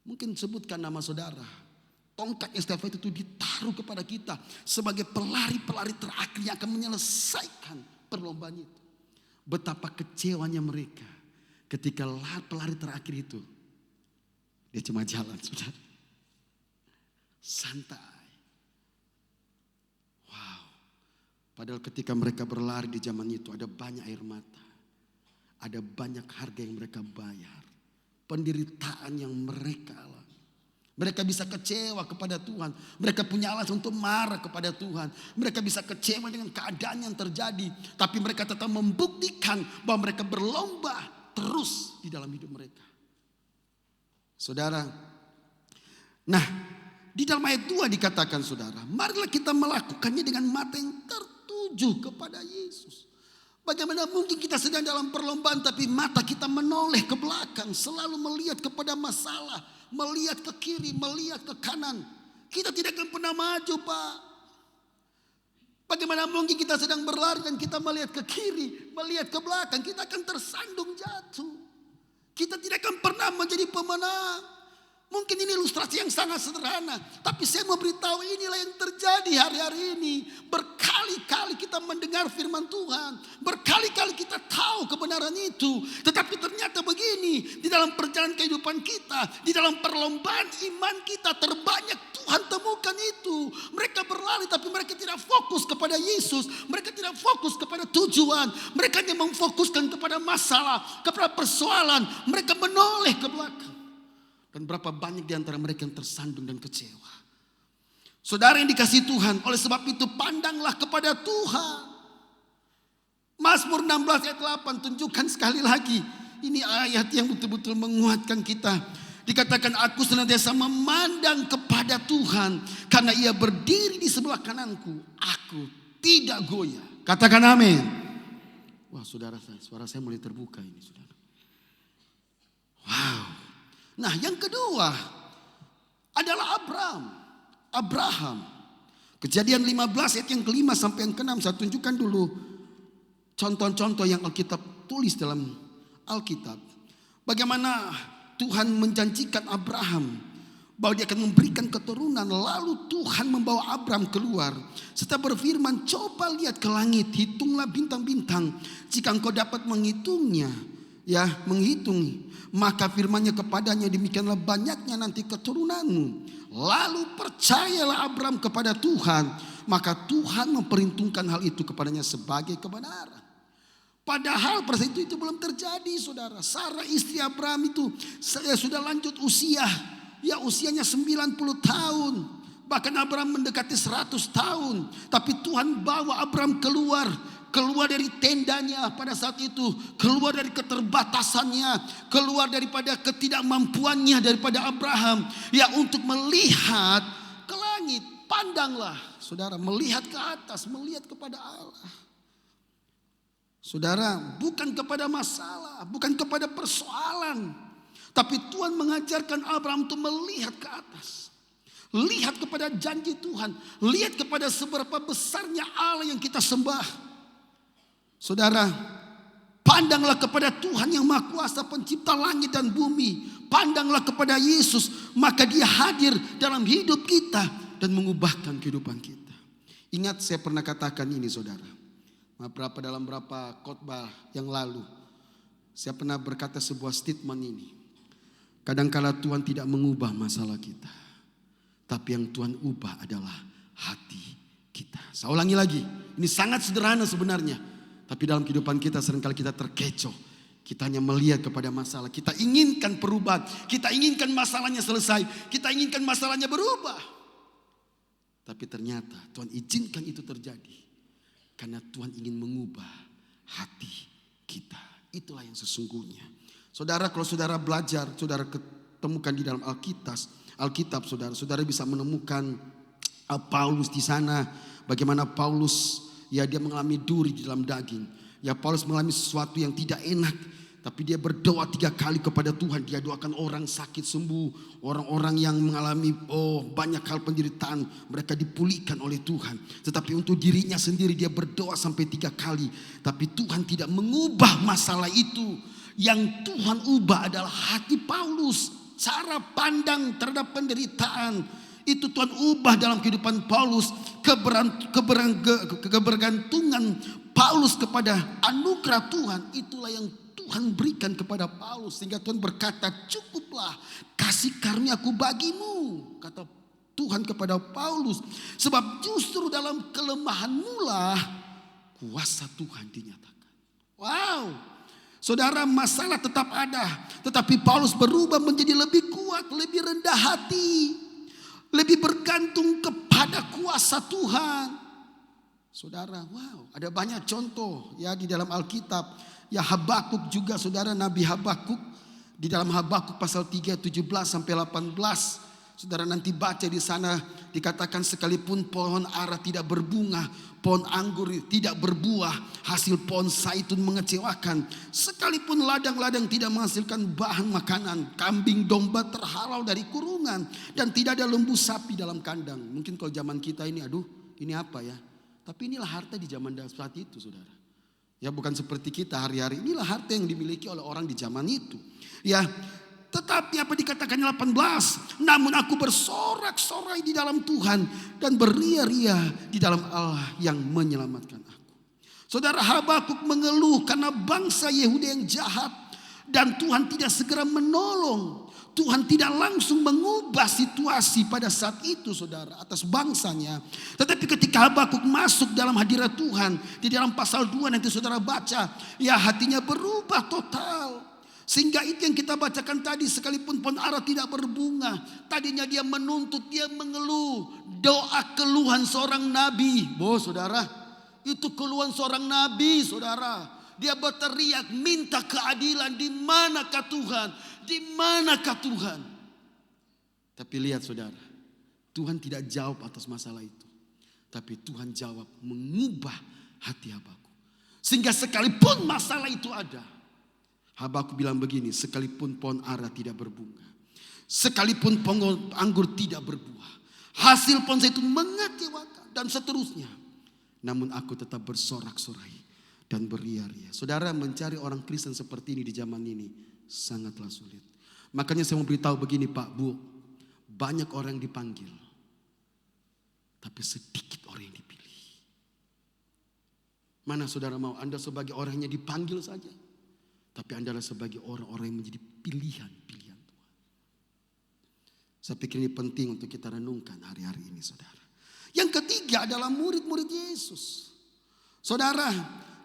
Mungkin sebutkan nama saudara. Tongkat estafet itu ditaruh kepada kita sebagai pelari-pelari terakhir yang akan menyelesaikan perlombaan itu. Betapa kecewanya mereka ketika pelari terakhir itu dia cuma jalan saudara. Santai. Wow. Padahal ketika mereka berlari di zaman itu ada banyak air mata. Ada banyak harga yang mereka bayar. Penderitaan yang mereka alami. Mereka bisa kecewa kepada Tuhan. Mereka punya alasan untuk marah kepada Tuhan. Mereka bisa kecewa dengan keadaan yang terjadi. Tapi mereka tetap membuktikan bahwa mereka berlomba terus di dalam hidup mereka. Saudara. Nah, di dalam ayat 2 dikatakan saudara, marilah kita melakukannya dengan mata yang tertuju kepada Yesus. Bagaimana mungkin kita sedang dalam perlombaan tapi mata kita menoleh ke belakang, selalu melihat kepada masalah, melihat ke kiri, melihat ke kanan. Kita tidak akan pernah maju, Pak. Bagaimana mungkin kita sedang berlari dan kita melihat ke kiri, melihat ke belakang, kita akan tersandung jatuh. Kita tidak akan pernah menjadi pemenang. Mungkin ini ilustrasi yang sangat sederhana. Tapi saya mau beritahu inilah yang terjadi hari-hari ini. Berkali-kali kita mendengar firman Tuhan. Berkali-kali kita tahu kebenaran itu. Tetapi ternyata begini. Di dalam perjalanan kehidupan kita. Di dalam perlombaan iman kita terbanyak Tuhan temukan itu. Mereka berlari tapi mereka tidak fokus kepada Yesus. Mereka tidak fokus kepada tujuan. Mereka hanya memfokuskan kepada masalah. Kepada persoalan. Mereka menoleh ke belakang. Dan berapa banyak di antara mereka yang tersandung dan kecewa. Saudara yang dikasihi Tuhan, oleh sebab itu pandanglah kepada Tuhan. Mazmur 16 ayat 8 tunjukkan sekali lagi. Ini ayat yang betul-betul menguatkan kita. Dikatakan aku senantiasa memandang kepada Tuhan. Karena ia berdiri di sebelah kananku. Aku tidak goyah. Katakan amin. Wah saudara, suara saya mulai terbuka ini saudara. Wow. Nah yang kedua adalah Abraham. Kejadian 15 ayat yang ke-5 sampai yang ke-6. Saya tunjukkan dulu contoh-contoh yang Alkitab tulis dalam Alkitab. Bagaimana Tuhan menjanjikan Abraham bahwa dia akan memberikan keturunan. Lalu Tuhan membawa Abraham keluar. Serta berfirman, coba lihat ke langit, hitunglah bintang-bintang. Jika engkau dapat menghitungnya, ya menghitung, maka firman-Nya kepadanya, demikianlah banyaknya nanti keturunanmu. Lalu percayalah Abraham kepada Tuhan, maka Tuhan memperhitungkan hal itu kepadanya sebagai kebenaran. Padahal pada saat itu belum terjadi, saudara. Sarah istri Abraham itu sudah lanjut usia, ya usianya 90 tahun. Bahkan Abraham mendekati 100 tahun. Tapi Tuhan bawa Abraham keluar dari tendanya pada saat itu, keluar dari keterbatasannya, keluar daripada ketidakmampuannya daripada Abraham, ya untuk melihat ke langit. Pandanglah, saudara, melihat ke atas, melihat kepada Allah. Saudara, bukan kepada masalah, bukan kepada persoalan, tapi Tuhan mengajarkan Abraham untuk melihat ke atas. Lihat kepada janji Tuhan, lihat kepada seberapa besarnya Allah yang kita sembah. Saudara, pandanglah kepada Tuhan yang Maha Kuasa, pencipta langit dan bumi. Pandanglah kepada Yesus, maka Dia hadir dalam hidup kita dan mengubahkan kehidupan kita. Ingat, saya pernah katakan ini, saudara. Dalam beberapa khotbah yang lalu, saya pernah berkata sebuah statement ini. Kadangkala Tuhan tidak mengubah masalah kita, tapi yang Tuhan ubah adalah hati kita. Saya ulangi lagi, ini sangat sederhana sebenarnya. Tapi dalam kehidupan kita seringkali kita terkecoh. Kita hanya melihat kepada masalah. Kita inginkan perubahan. Kita inginkan masalahnya selesai. Kita inginkan masalahnya berubah. Tapi ternyata Tuhan izinkan itu terjadi. Karena Tuhan ingin mengubah hati kita. Itulah yang sesungguhnya. Saudara, kalau saudara belajar, saudara ketemukan di dalam Alkitab, saudara bisa menemukan Paulus di sana. Bagaimana Paulus, ya dia mengalami duri di dalam daging. Ya Paulus mengalami sesuatu yang tidak enak. Tapi dia berdoa 3 kali kepada Tuhan. Dia doakan orang sakit sembuh. Orang-orang yang mengalami banyak hal penderitaan, mereka dipulihkan oleh Tuhan. Tetapi untuk dirinya sendiri dia berdoa sampai 3 kali. Tapi Tuhan tidak mengubah masalah itu. Yang Tuhan ubah adalah hati Paulus. Cara pandang terhadap penderitaan. Itu Tuhan ubah dalam kehidupan Paulus. Kebergantungan Paulus kepada anugerah Tuhan. Itulah yang Tuhan berikan kepada Paulus. Sehingga Tuhan berkata, cukuplah kasih karunia-Ku bagimu. Kata Tuhan kepada Paulus. Sebab justru dalam kelemahanmu lah kuasa Tuhan dinyatakan. Wow. Saudara, masalah tetap ada. Tetapi Paulus berubah menjadi lebih kuat, lebih rendah hati. Lebih bergantung kepada kuasa Tuhan. Saudara, wow, ada banyak contoh ya di dalam Alkitab. Ya Habakuk juga, saudara, Nabi Habakuk. Di dalam Habakuk pasal 3, 17 sampai 18. Saudara nanti baca di sana, dikatakan sekalipun pohon ara tidak berbunga, pohon anggur tidak berbuah, hasil pohon zaitun mengecewakan, sekalipun ladang-ladang tidak menghasilkan bahan makanan, kambing domba terhalau dari kurungan, dan tidak ada lembu sapi dalam kandang. Mungkin kalau zaman kita ini, aduh ini apa ya? Tapi inilah harta di zaman saat itu, saudara. Ya bukan seperti kita hari-hari. Inilah harta yang dimiliki oleh orang di zaman itu. Ya, tetapi apa dikatakan 18? Namun aku bersorak-sorai di dalam Tuhan dan beria-ria di dalam Allah yang menyelamatkan aku. Saudara, Habakuk mengeluh karena bangsa Yehuda yang jahat dan Tuhan tidak segera menolong. Tuhan tidak langsung mengubah situasi pada saat itu, saudara, atas bangsanya. Tetapi ketika Habakuk masuk dalam hadirat Tuhan, di dalam pasal 2 nanti saudara baca, ya hatinya berubah total. Sehingga itu yang kita bacakan tadi, sekalipun pohon ara tidak berbunga, tadinya dia menuntut, dia mengeluh. Doa keluhan seorang nabi. Saudara, itu keluhan seorang nabi, saudara. Dia berteriak minta keadilan, di manakah Tuhan? Di manakah Tuhan? Tapi lihat saudara, Tuhan tidak jawab atas masalah itu. Tapi Tuhan jawab mengubah hati Habakuk. Sehingga sekalipun masalah itu ada, Habakuk bilang begini, sekalipun pohon ara tidak berbunga, sekalipun pohon anggur tidak berbuah, hasil pohon zaitun mengecewakan dan seterusnya, namun aku tetap bersorak-sorai dan beria-ria. Saudara, mencari orang Kristen seperti ini di zaman ini sangatlah sulit. Makanya saya mau beritahu begini Pak, Bu. Banyak orang yang dipanggil, tapi sedikit orang yang dipilih. Mana saudara mau Anda sebagai orang yang dipanggil saja, Tapi Anda adalah sebagai orang-orang yang menjadi pilihan-pilihan Tuhan. Saya pikir ini penting untuk kita renungkan hari-hari ini, saudara. Yang ketiga adalah murid-murid Yesus. Saudara,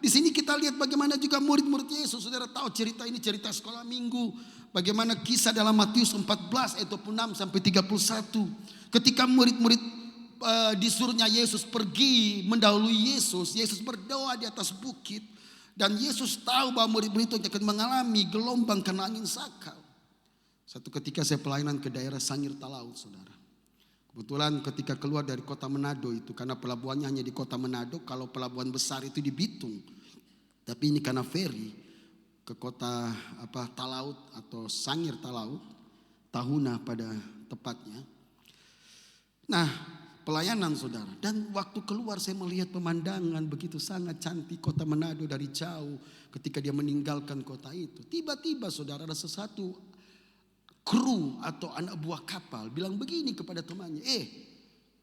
di sini kita lihat bagaimana juga murid-murid Yesus. Saudara tahu cerita ini, cerita sekolah minggu. Bagaimana kisah dalam Matius 14 ayat 26 sampai 31. Ketika murid-murid disuruhnya Yesus pergi mendahului Yesus. Yesus berdoa di atas bukit. Dan Yesus tahu bahwa murid-murid itu akan mengalami gelombang karena angin sakal. Satu ketika saya pelayanan ke daerah Sangir Talaut, saudara. Kebetulan ketika keluar dari kota Manado itu, karena pelabuhannya hanya di kota Manado, kalau pelabuhan besar itu di Bitung. Tapi ini karena ferry ke kota Talaut atau Sangir Talaut, Tahuna pada tepatnya. Nah, pelayanan saudara. Dan waktu keluar saya melihat pemandangan begitu sangat cantik kota Manado dari jauh ketika dia meninggalkan kota itu. Tiba-tiba saudara ada sesuatu kru atau anak buah kapal bilang begini kepada temannya,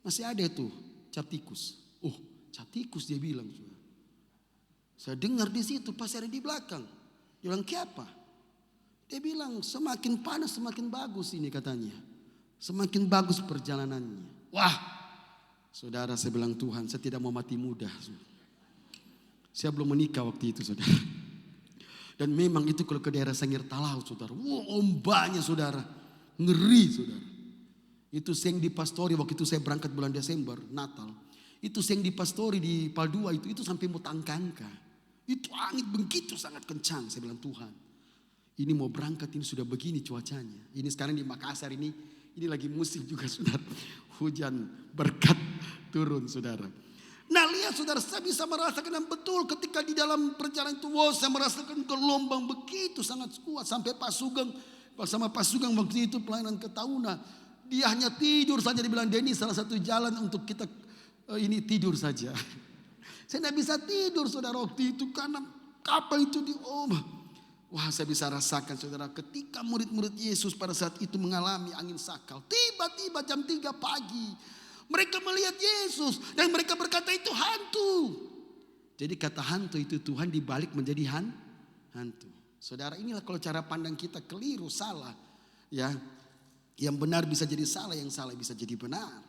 masih ada tuh cap tikus. Oh, cap tikus dia bilang. Saya dengar di situ pas ada di belakang. Dia bilang, "Kenapa?" Dia bilang, "Semakin panas semakin bagus ini," katanya. Semakin bagus perjalanannya. Wah, saudara, saya bilang, Tuhan, saya tidak mau mati muda. Saya belum menikah waktu itu, saudara. Dan memang itu kalau ke daerah Sangir Talaut, saudara. Wah, ombaknya, saudara. Ngeri, saudara. Itu yang dipastori waktu itu saya berangkat bulan Desember, Natal. Itu yang dipastori di Paldua itu sampai mau tangkangka. Itu angin begitu sangat kencang. Saya bilang, Tuhan, ini mau berangkat ini sudah begini cuacanya. Ini sekarang di Makassar ini lagi musim juga, saudara. Hujan berkat turun, saudara. Nah, lihat saudara, saya bisa merasakan yang betul ketika di dalam perjalanan itu. Wow, saya merasakan gelombang begitu sangat kuat. Sampai Pak Sugeng, bersama Pak Sugeng waktu itu pelayanan ke Tahuna. Dia hanya tidur saja, dibilang, "Denny, salah satu jalan untuk kita ini tidur saja." Saya tidak bisa tidur saudara waktu itu karena kapal itu Wah, saya bisa rasakan saudara ketika murid-murid Yesus pada saat itu mengalami angin sakal. Tiba-tiba jam 3 pagi mereka melihat Yesus dan mereka berkata itu hantu. Jadi kata hantu itu Tuhan dibalik menjadi hantu. Saudara, inilah kalau cara pandang kita keliru, salah. Ya, yang benar bisa jadi salah, yang salah bisa jadi benar.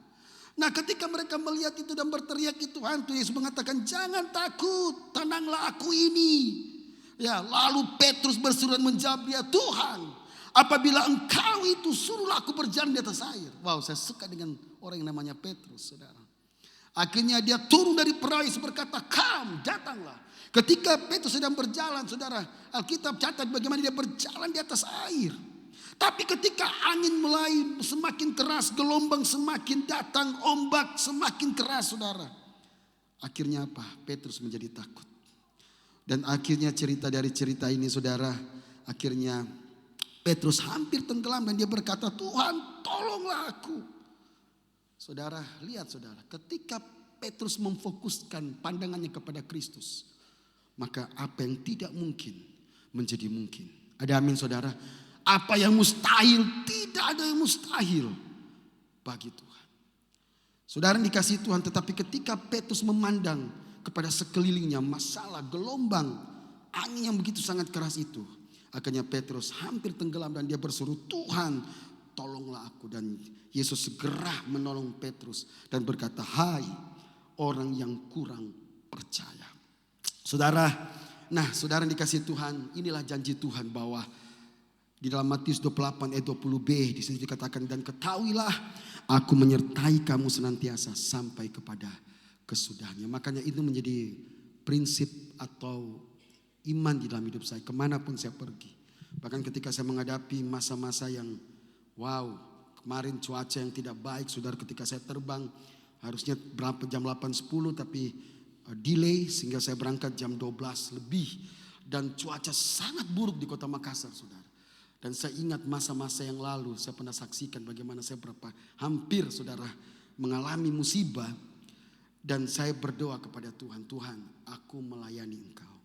Nah, ketika mereka melihat itu dan berteriak itu hantu, Yesus mengatakan, "Jangan takut, tenanglah, aku ini." Ya, lalu Petrus berseru dan menjawab dia, "Tuhan, apabila engkau itu, suruhlah aku berjalan di atas air." Wow, saya suka dengan orang yang namanya Petrus, saudara. Akhirnya dia turun dari perahu, Yesus berkata, "Come, datanglah." Ketika Petrus sedang berjalan, saudara, Alkitab catat bagaimana dia berjalan di atas air. Tapi ketika angin mulai semakin keras, gelombang semakin datang, ombak semakin keras, saudara. Akhirnya apa? Petrus menjadi takut. Dan akhirnya cerita dari cerita ini, saudara, akhirnya Petrus hampir tenggelam dan dia berkata, "Tuhan, tolonglah aku." Saudara, lihat saudara, ketika Petrus memfokuskan pandangannya kepada Kristus, maka apa yang tidak mungkin menjadi mungkin. Ada amin, saudara? Apa yang mustahil, tidak ada yang mustahil bagi Tuhan. Saudara dikasihi Tuhan, tetapi ketika Petrus memandang kepada sekelilingnya masalah, gelombang, angin yang begitu sangat keras itu, akhirnya Petrus hampir tenggelam dan dia berseru, "Tuhan, tolonglah aku." Dan Yesus segera menolong Petrus dan berkata, "Hai orang yang kurang percaya." Saudara, saudara dikasihi Tuhan, inilah janji Tuhan bahwa di dalam Matius 28 ayat 20b di situ dikatakan, "Dan ketahuilah aku menyertai kamu senantiasa sampai kepada kesudahannya." Makanya itu menjadi prinsip atau iman di dalam hidup saya kemanapun saya pergi. Bahkan ketika saya menghadapi masa-masa yang kemarin cuaca yang tidak baik, saudara, ketika saya terbang harusnya berapa jam 8.10 tapi delay sehingga saya berangkat jam 12 lebih. Dan cuaca sangat buruk di kota Makassar, saudara. Dan saya ingat masa-masa yang lalu saya pernah saksikan bagaimana saya hampir saudara mengalami musibah. Dan saya berdoa kepada Tuhan, "Tuhan, aku melayani Engkau.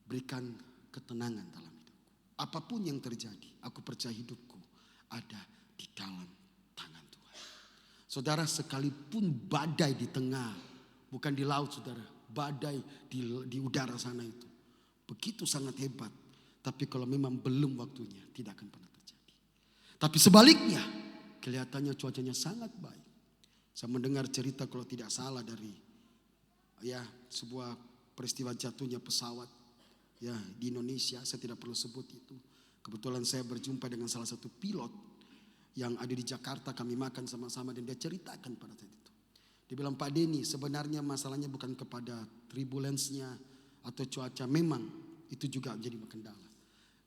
Berikan ketenangan dalam hidupku. Apapun yang terjadi, aku percaya hidupku ada di dalam tangan Tuhan." Saudara, sekalipun badai di tengah, bukan di laut saudara, badai di udara sana itu. begitu sangat hebat. Tapi kalau memang belum waktunya, tidak akan pernah terjadi. Tapi sebaliknya, kelihatannya cuacanya sangat baik. Saya mendengar cerita kalau tidak salah dari sebuah peristiwa jatuhnya pesawat di Indonesia. Saya tidak perlu sebut itu. Kebetulan saya berjumpa dengan salah satu pilot yang ada di Jakarta. Kami makan sama-sama dan dia ceritakan pada saat itu. Dia bilang, Pak Denny, sebenarnya masalahnya bukan kepada turbulensnya atau cuaca. Memang itu juga jadi kendala.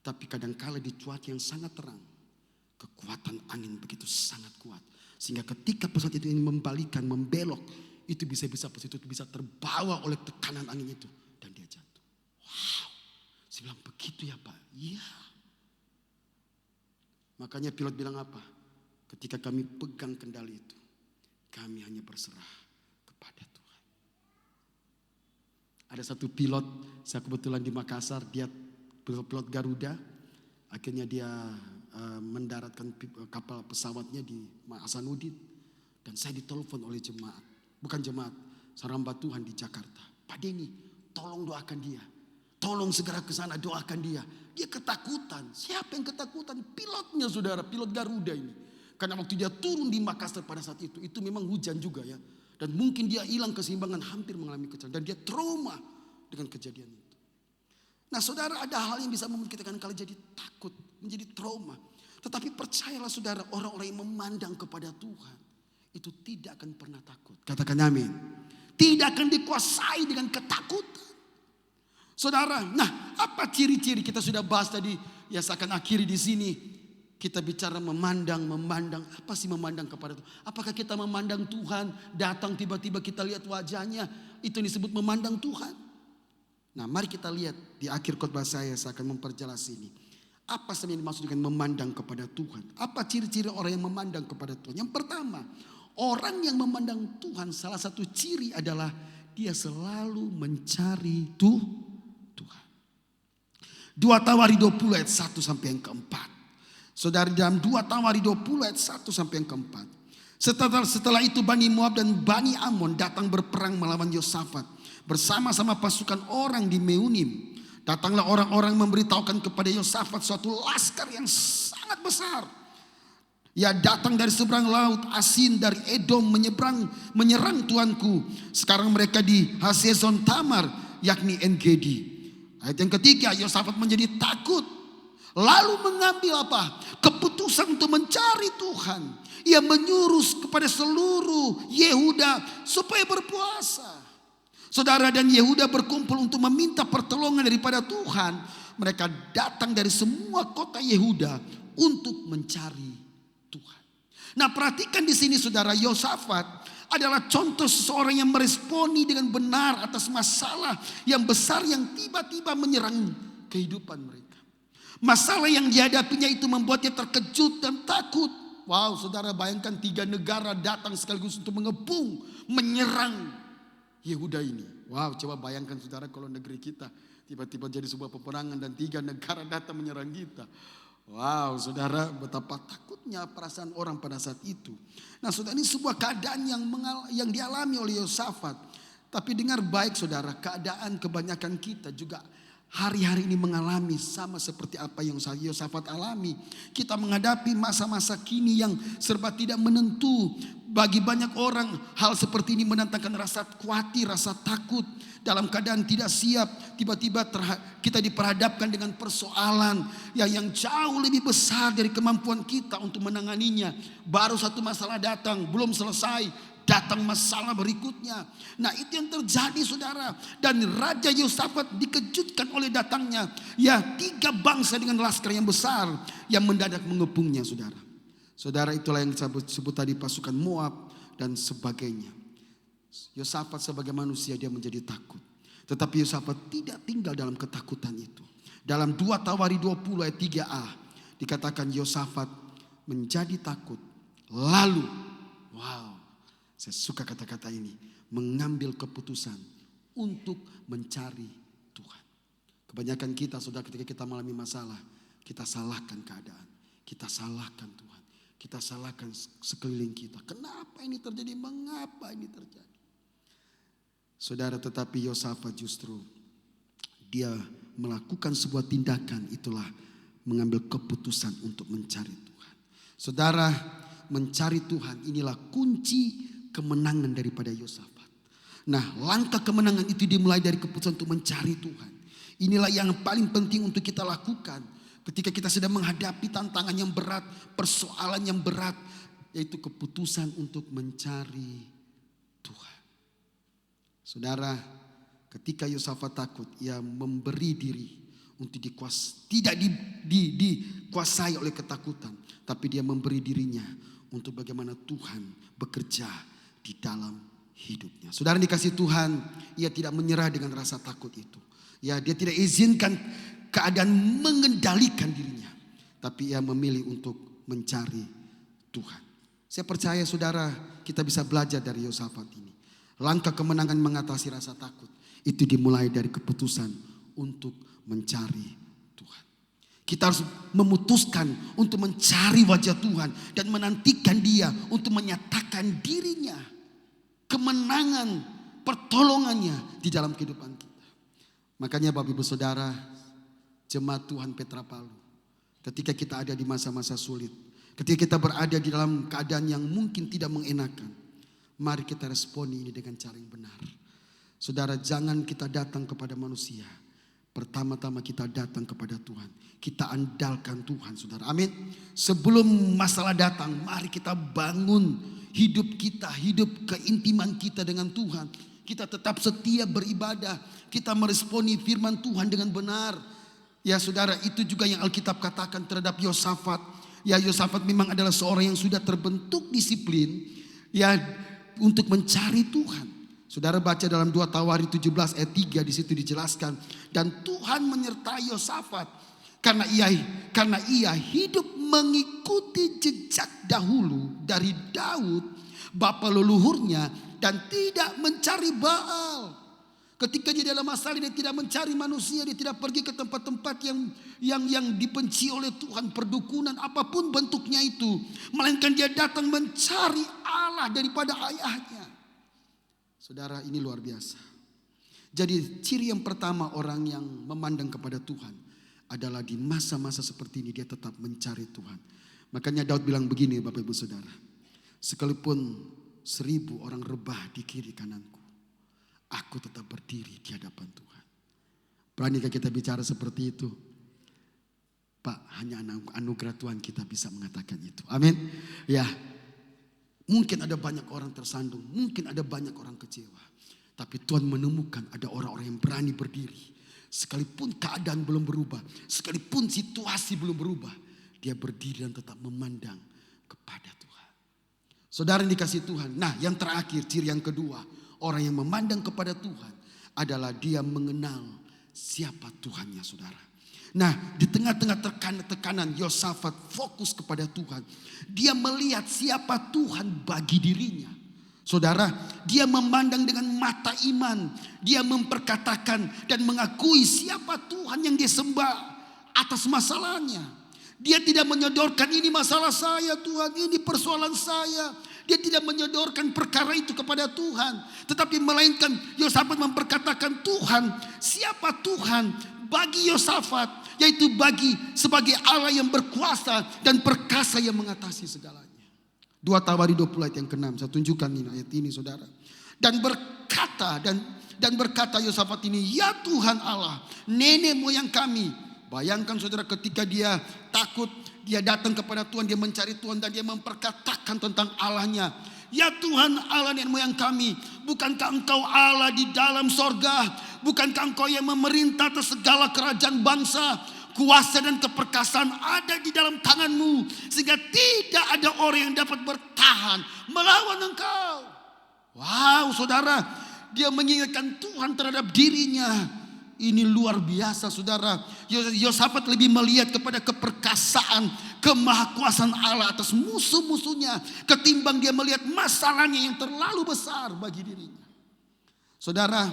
Tapi kadangkala di cuaca yang sangat terang, kekuatan angin begitu sangat kuat. Sehingga ketika pesawat itu ingin membalikan, membelok, itu bisa-bisa pesawat itu bisa terbawa oleh tekanan angin itu. Dan dia jatuh. Wow. Saya bilang, begitu ya Pak? Iya. Makanya pilot bilang apa? Ketika kami pegang kendali itu, kami hanya berserah kepada Tuhan. Ada satu pilot, saya kebetulan di Makassar, dia pilot Garuda. Akhirnya dia mendaratkan kapal pesawatnya di Hasanuddin. Dan saya ditelepon oleh jemaat. Bukan jemaat, seorang hamba Tuhan di Jakarta. Pak Denny, tolong doakan dia. Tolong segera ke sana, doakan dia. Dia ketakutan. Siapa yang ketakutan? Pilotnya saudara, pilot Garuda ini. Karena waktu dia turun di Makassar pada saat itu memang hujan juga ya. Dan mungkin dia hilang keseimbangan, hampir mengalami kecelakaan. Dan dia trauma dengan kejadian itu. Nah saudara, ada hal yang bisa membuat kita kadang-kala jadi takut, menjadi trauma. Tetapi percayalah saudara, orang-orang yang memandang kepada Tuhan itu tidak akan pernah takut. Katakan amin. Tidak akan dikuasai dengan ketakutan. Saudara, nah apa ciri-ciri kita sudah bahas tadi, ya saya akan akhiri di sini. Kita bicara memandang. Apa sih memandang kepada Tuhan? Apakah kita memandang Tuhan, datang tiba-tiba kita lihat wajahnya, itu disebut memandang Tuhan? Nah mari kita lihat di akhir khotbah saya akan memperjelas ini. Apa sebenarnya dimaksud dengan memandang kepada Tuhan? Apa ciri-ciri orang yang memandang kepada Tuhan? Yang pertama, orang yang memandang Tuhan salah satu ciri adalah dia selalu mencari Tuhan. 2 Tawari 20 ayat 1 sampai yang keempat. Saudara, dalam 2 Tawari 20 ayat 1 sampai yang keempat. Setelah itu Bani Moab dan Bani Amon datang berperang melawan Yosafat bersama-sama pasukan orang di Meunim. Datanglah orang-orang memberitahukan kepada Yosafat suatu laskar yang sangat besar. Ya datang dari seberang laut Asin dari Edom menyerang tuanku. Sekarang mereka di Hasezon Tamar yakni En-Gedi. Ayat yang ketiga, Yosafat menjadi takut. Lalu mengambil apa? Keputusan untuk mencari Tuhan. Ia menyuruh kepada seluruh Yehuda supaya berpuasa. Saudara, dan Yehuda berkumpul untuk meminta pertolongan daripada Tuhan. Mereka datang dari semua kota Yehuda untuk mencari Tuhan. Nah perhatikan di sini saudara, Yosafat adalah contoh seseorang yang meresponi dengan benar atas masalah yang besar yang tiba-tiba menyerang kehidupan mereka. Masalah yang dihadapinya itu membuatnya terkejut dan takut. Wow, saudara bayangkan 3 negara datang sekaligus untuk mengepung, menyerang Yehuda ini. Wow, coba bayangkan saudara kalau negeri kita tiba-tiba jadi sebuah peperangan dan 3 negara datang menyerang kita. Wow, saudara, betapa takutnya perasaan orang pada saat itu. Nah, saudara, ini sebuah keadaan yang dialami oleh Yosafat. Tapi dengar baik saudara, keadaan kebanyakan kita juga hari-hari ini mengalami sama seperti apa yang Yosafat alami. Kita menghadapi masa-masa kini yang serba tidak menentu. Bagi banyak orang hal seperti ini mendatangkan rasa khawatir, rasa takut. Dalam keadaan tidak siap, tiba-tiba kita diperhadapkan dengan persoalan yang jauh lebih besar dari kemampuan kita untuk menanganinya. Baru satu masalah datang, belum selesai, datang masalah berikutnya. Nah itu yang terjadi saudara. Dan Raja Yosafat dikejutkan oleh datangnya 3 bangsa dengan laskar yang besar yang mendadak mengepungnya saudara. Saudara, itulah yang saya sebut tadi, pasukan Moab dan sebagainya. Yosafat sebagai manusia dia menjadi takut. Tetapi Yosafat tidak tinggal dalam ketakutan itu. Dalam 2 Tawari 20 ayat 3a dikatakan Yosafat menjadi takut. Lalu, wow, saya suka kata-kata ini, mengambil keputusan untuk mencari Tuhan. Kebanyakan kita saudara, ketika kita mengalami masalah, kita salahkan keadaan, kita salahkan Tuhan. Kita salahkan sekeliling kita. Kenapa ini terjadi? Mengapa ini terjadi? Saudara, tetapi Yosafat justru dia melakukan sebuah tindakan, itulah mengambil keputusan untuk mencari Tuhan. Saudara, mencari Tuhan inilah kunci kemenangan daripada Yosafat. Nah, langkah kemenangan itu dimulai dari keputusan untuk mencari Tuhan. Inilah yang paling penting untuk kita lakukan ketika kita sedang menghadapi tantangan yang berat, persoalan yang berat, yaitu keputusan untuk mencari Tuhan. Saudara, ketika Yosafat takut, ia memberi diri untuk tidak dikuasai oleh ketakutan, tapi dia memberi dirinya untuk bagaimana Tuhan bekerja di dalam hidupnya. Saudara dikasih Tuhan, ia tidak menyerah dengan rasa takut itu. Ya, dia tidak izinkan keadaan mengendalikan dirinya, tapi ia memilih untuk mencari Tuhan. Saya percaya saudara, kita bisa belajar dari Yosafat ini. Langkah kemenangan mengatasi rasa takut itu dimulai dari keputusan untuk mencari Tuhan. Kita harus memutuskan untuk mencari wajah Tuhan dan menantikan Dia untuk menyatakan dirinya, kemenangan, pertolongannya di dalam kehidupan kita. Makanya Bapak Ibu Saudara, jemaat Tuhan Petra Palu, ketika kita ada di masa-masa sulit, ketika kita berada di dalam keadaan yang mungkin tidak mengenakan, mari kita responi ini dengan cara yang benar. Saudara, jangan kita datang kepada manusia. Pertama-tama kita datang kepada Tuhan. Kita andalkan Tuhan, saudara. Amin. Sebelum masalah datang, mari kita bangun hidup kita, hidup keintiman kita dengan Tuhan. Kita tetap setia beribadah. Kita meresponi firman Tuhan dengan benar. Ya saudara, itu juga yang Alkitab katakan terhadap Yosafat. Ya, Yosafat memang adalah seorang yang sudah terbentuk disiplin, ya, untuk mencari Tuhan. Saudara baca dalam 2 Tawarikh 17 ayat 3, di situ dijelaskan, dan Tuhan menyertai Yosafat karena ia hidup mengikuti jejak dahulu dari Daud bapa leluhurnya dan tidak mencari Baal. Ketika dia dalam masalah, dia tidak mencari manusia, dia tidak pergi ke tempat-tempat yang dibenci oleh Tuhan, perdukunan apapun bentuknya itu, melainkan dia datang mencari Allah daripada ayahnya. Saudara, ini luar biasa. Jadi ciri yang pertama orang yang memandang kepada Tuhan adalah di masa-masa seperti ini dia tetap mencari Tuhan. Makanya Daud bilang begini, Bapak Ibu Saudara, sekalipun 1000 orang rebah di kiri kananku, aku tetap berdiri di hadapan Tuhan. Beranikah kita bicara seperti itu? Pak, hanya anugerah Tuhan kita bisa mengatakan itu. Amin. Ya. Mungkin ada banyak orang tersandung, mungkin ada banyak orang kecewa. Tapi Tuhan menemukan ada orang-orang yang berani berdiri. Sekalipun keadaan belum berubah, sekalipun situasi belum berubah, dia berdiri dan tetap memandang kepada Tuhan. Saudara yang dikasih Tuhan. Nah, yang terakhir, ciri yang kedua, orang yang memandang kepada Tuhan adalah dia mengenal siapa Tuhannya, saudara. Nah, di tengah-tengah tekanan Yosafat fokus kepada Tuhan. Dia melihat siapa Tuhan bagi dirinya. Saudara, dia memandang dengan mata iman. Dia memperkatakan dan mengakui siapa Tuhan yang dia sembah atas masalahnya. Dia tidak menyodorkan ini masalah saya Tuhan, ini persoalan saya. Dia tidak menyodorkan perkara itu kepada Tuhan. Tetapi melainkan Yosafat memperkatakan Tuhan, siapa Tuhan bagi Yosafat, yaitu sebagai Allah yang berkuasa dan perkasa yang mengatasi segalanya. 2 Tawarikh 20 ayat yang ke-6. Saya tunjukkan ini ayat ini, saudara. Dan berkata Yosafat ini, ya Tuhan Allah, nenek moyang kami. Bayangkan saudara, ketika dia takut, dia datang kepada Tuhan, dia mencari Tuhan dan dia memperkatakan tentang Allahnya. Ya Tuhan Allah nenek moyang kami, bukankah Engkau Allah di dalam sorga? Bukankah Engkau yang memerintah atas segala kerajaan bangsa? Kuasa dan keperkasaan ada di dalam tangan-Mu, sehingga tidak ada orang yang dapat bertahan melawan Engkau. Wow, saudara, dia mengingatkan Tuhan terhadap dirinya. Ini luar biasa, saudara. Yosafat lebih melihat kepada keperkasaan, kemahakuasaan Allah atas musuh-musuhnya, ketimbang dia melihat masalahnya yang terlalu besar bagi dirinya. Saudara,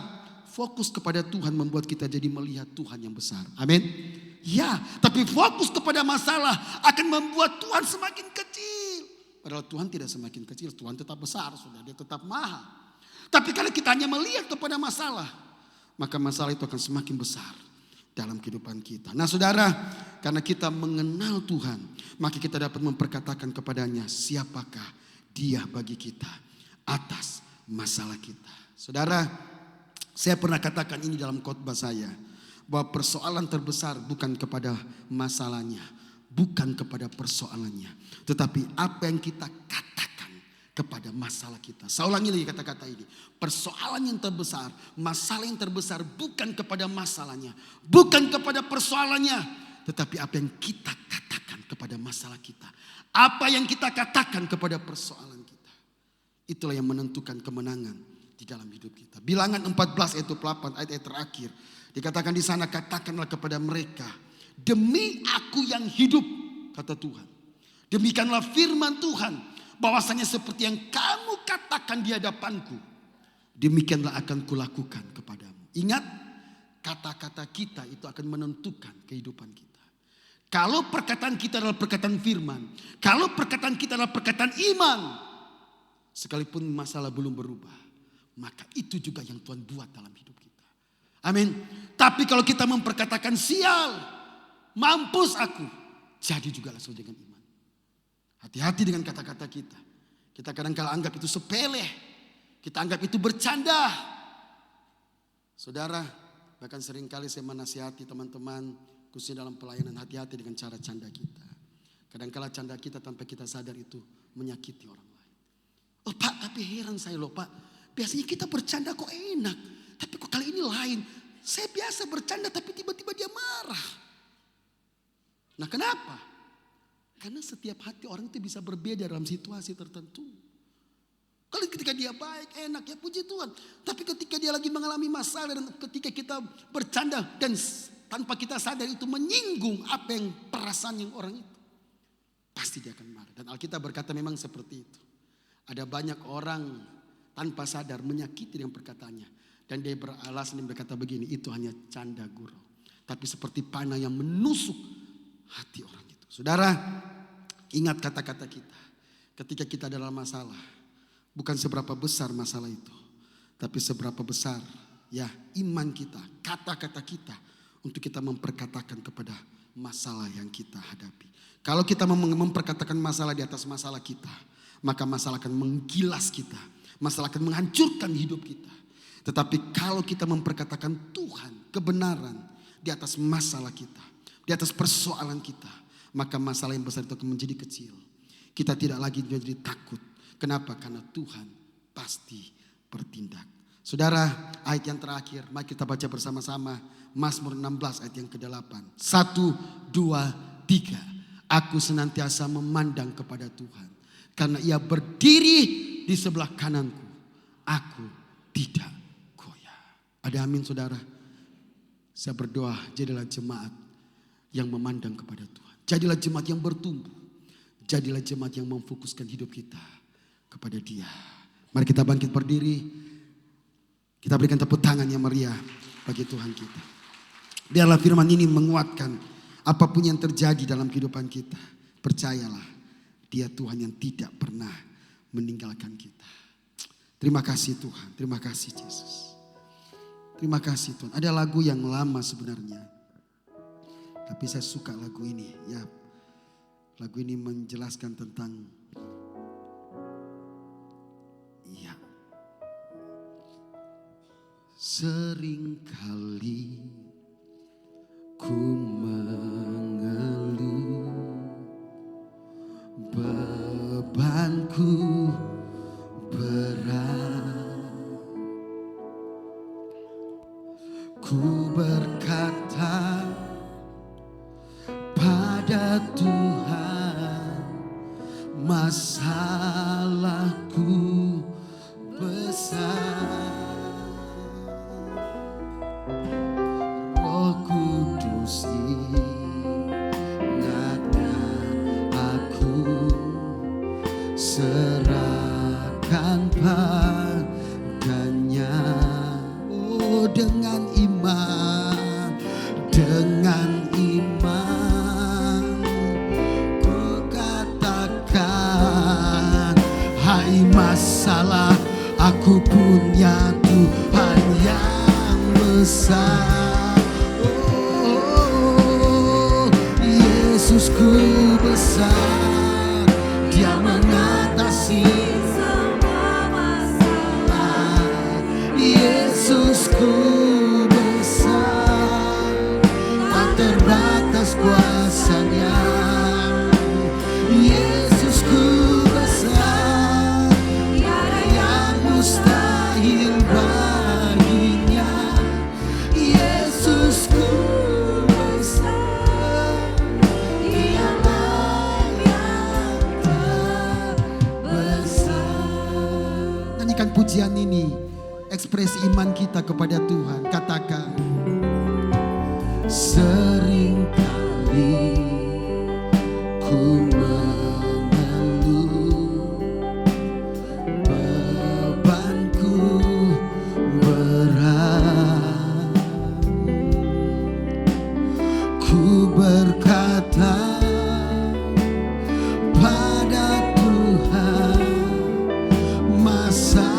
fokus kepada Tuhan membuat kita jadi melihat Tuhan yang besar. Amin. Ya, tapi fokus kepada masalah akan membuat Tuhan semakin kecil. Padahal Tuhan tidak semakin kecil, Tuhan tetap besar, saudara. Dia tetap maha. Tapi kalau kita hanya melihat kepada masalah, maka masalah itu akan semakin besar. dalam kehidupan kita. Nah saudara, karena kita mengenal Tuhan, maka kita dapat memperkatakan kepadanya siapakah Dia bagi kita atas masalah kita. Saudara, saya pernah katakan ini dalam khotbah saya, bahwa persoalan terbesar bukan kepada masalahnya, bukan kepada persoalannya, tetapi apa yang kita katakan kepada masalah kita. Saya ulangi lagi kata-kata ini. Persoalan yang terbesar, masalah yang terbesar bukan kepada masalahnya, bukan kepada persoalannya, tetapi apa yang kita katakan kepada masalah kita. Apa yang kita katakan kepada persoalan kita. Itulah yang menentukan kemenangan di dalam hidup kita. Bilangan 14 ayat 28 ayat terakhir. Dikatakan di sana, katakanlah kepada mereka, demi aku yang hidup, kata Tuhan. Demikianlah firman Tuhan, bahwasanya seperti yang kamu katakan di hadapanku, demikianlah akan kulakukan kepadamu. Ingat, kata-kata kita itu akan menentukan kehidupan kita. Kalau perkataan kita adalah perkataan firman, kalau perkataan kita adalah perkataan iman, sekalipun masalah belum berubah, maka itu juga yang Tuhan buat dalam hidup kita. Amin. Tapi kalau kita memperkatakan sial, mampus aku, jadi juga langsung dengan iman. Hati-hati dengan kata-kata kita. Kita kadang-kala anggap itu sepele, kita anggap itu bercanda. Saudara, bahkan seringkali saya menasihati teman-teman, khususnya dalam pelayanan, hati-hati dengan cara canda kita. Kadang-kala canda kita tanpa kita sadar itu menyakiti orang lain. Oh Pak, tapi heran saya loh Pak. Biasanya kita bercanda kok enak. Tapi kok kali ini lain. Saya biasa bercanda tapi tiba-tiba dia marah. Nah kenapa? Karena setiap hati orang itu bisa berbeda dalam situasi tertentu. Kalau ketika dia baik, enak, ya puji Tuhan. Tapi ketika dia lagi mengalami masalah dan ketika kita bercanda dan tanpa kita sadar itu menyinggung apa yang perasaan yang orang itu, pasti dia akan marah. Dan Alkitab berkata memang seperti itu. Ada banyak orang tanpa sadar menyakiti dengan perkataannya. Dan dia beralasan dan berkata begini, itu hanya canda gurau. Tapi seperti panah yang menusuk hati orang itu. Saudara, ingat kata-kata kita. Ketika kita dalam masalah, bukan seberapa besar masalah itu, tapi seberapa besar ya iman kita, kata-kata kita untuk kita memperkatakan kepada masalah yang kita hadapi. Kalau kita memperkatakan masalah di atas masalah kita, maka masalah akan menggilas kita, masalah akan menghancurkan hidup kita. Tetapi kalau kita memperkatakan Tuhan, kebenaran di atas masalah kita, di atas persoalan kita, maka masalah yang besar itu akan menjadi kecil. Kita tidak lagi menjadi takut. Kenapa? Karena Tuhan pasti bertindak. Saudara, ayat yang terakhir, mari kita baca bersama-sama Mazmur 16 ayat yang ke-8. 1, 2, 3. Aku senantiasa memandang kepada Tuhan, karena Ia berdiri di sebelah kananku. Aku tidak goyah. Ada amin saudara? Saya berdoa, jadilah jemaat yang memandang kepada Tuhan. Jadilah jemaat yang bertumbuh. Jadilah jemaat yang memfokuskan hidup kita kepada Dia. Mari kita bangkit berdiri. Kita berikan tepuk tangan yang meriah bagi Tuhan kita. Biarlah firman ini menguatkan apapun yang terjadi dalam kehidupan kita. Percayalah, Dia Tuhan yang tidak pernah meninggalkan kita. Terima kasih Tuhan, terima kasih Yesus. Terima kasih Tuhan. Ada lagu yang lama sebenarnya, tapi saya suka lagu ini. Ya, lagu ini menjelaskan tentang seringkali ku mengeluh, bebanku berat. Ku berkata pada Tuhan, masalahku besar. Roh Kudus ingatkan aku, serahkan padanya. Oh, dengan iman, dengan iman ku katakan, hai masalah, aku punya Tuhan yang besar. Oh, terbatas kuasa-Nya. Yesusku besar, tiada yang mustahil baginya. Yesusku besar, Dialah yang terbesar. Nyanyikan pujian ini, ekspresi iman kita kepada Tuhan. Katakan, seringkali ku mengeluh, bebanku berat. Ku berkata pada Tuhan, masalahku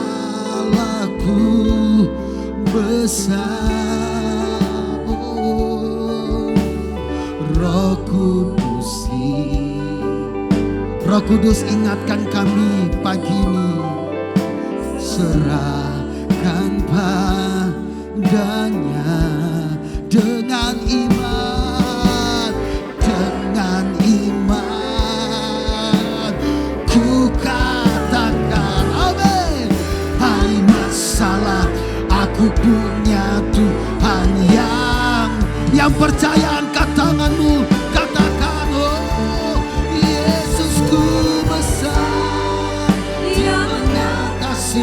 besar. Roh Kudus ingatkan kami pagi ini, serahkan padanya dengan iman, dengan iman. Ku katakan amin. Hai masalah, aku punya Tuhan yang percaya. Angkat tanganmu, katakan, oh Yesusku besar, Dia mengatasi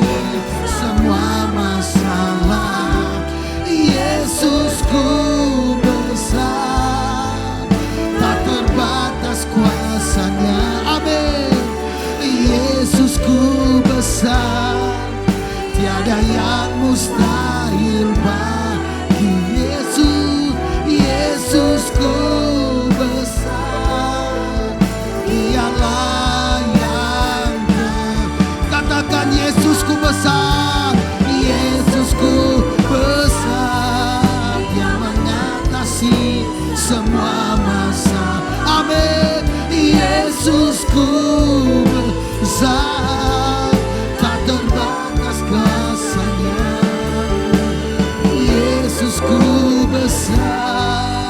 semua masalah. Yesusku besar, tak terbatas kuasa-Nya. Amin. Yesusku besar, tiada yang mustahil bagi Yesus. Yesusku besar, Dialah yang katakan, Yesusku besar, Yesusku besar, Dia mengatasi semua masa. Amin. Yesusku besar, tak terbatas kuasa-Nya. Yesusku besar,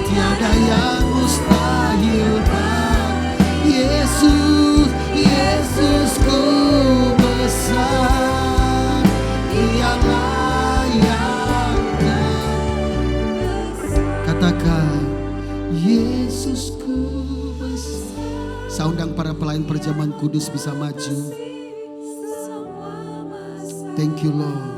tiada yang mustahil bagi Yesus. Yesusku besar, Dialah yang katakan, Yesusku besar. Saya undang para pelayan perjamuan kudus bisa maju. Thank you Lord.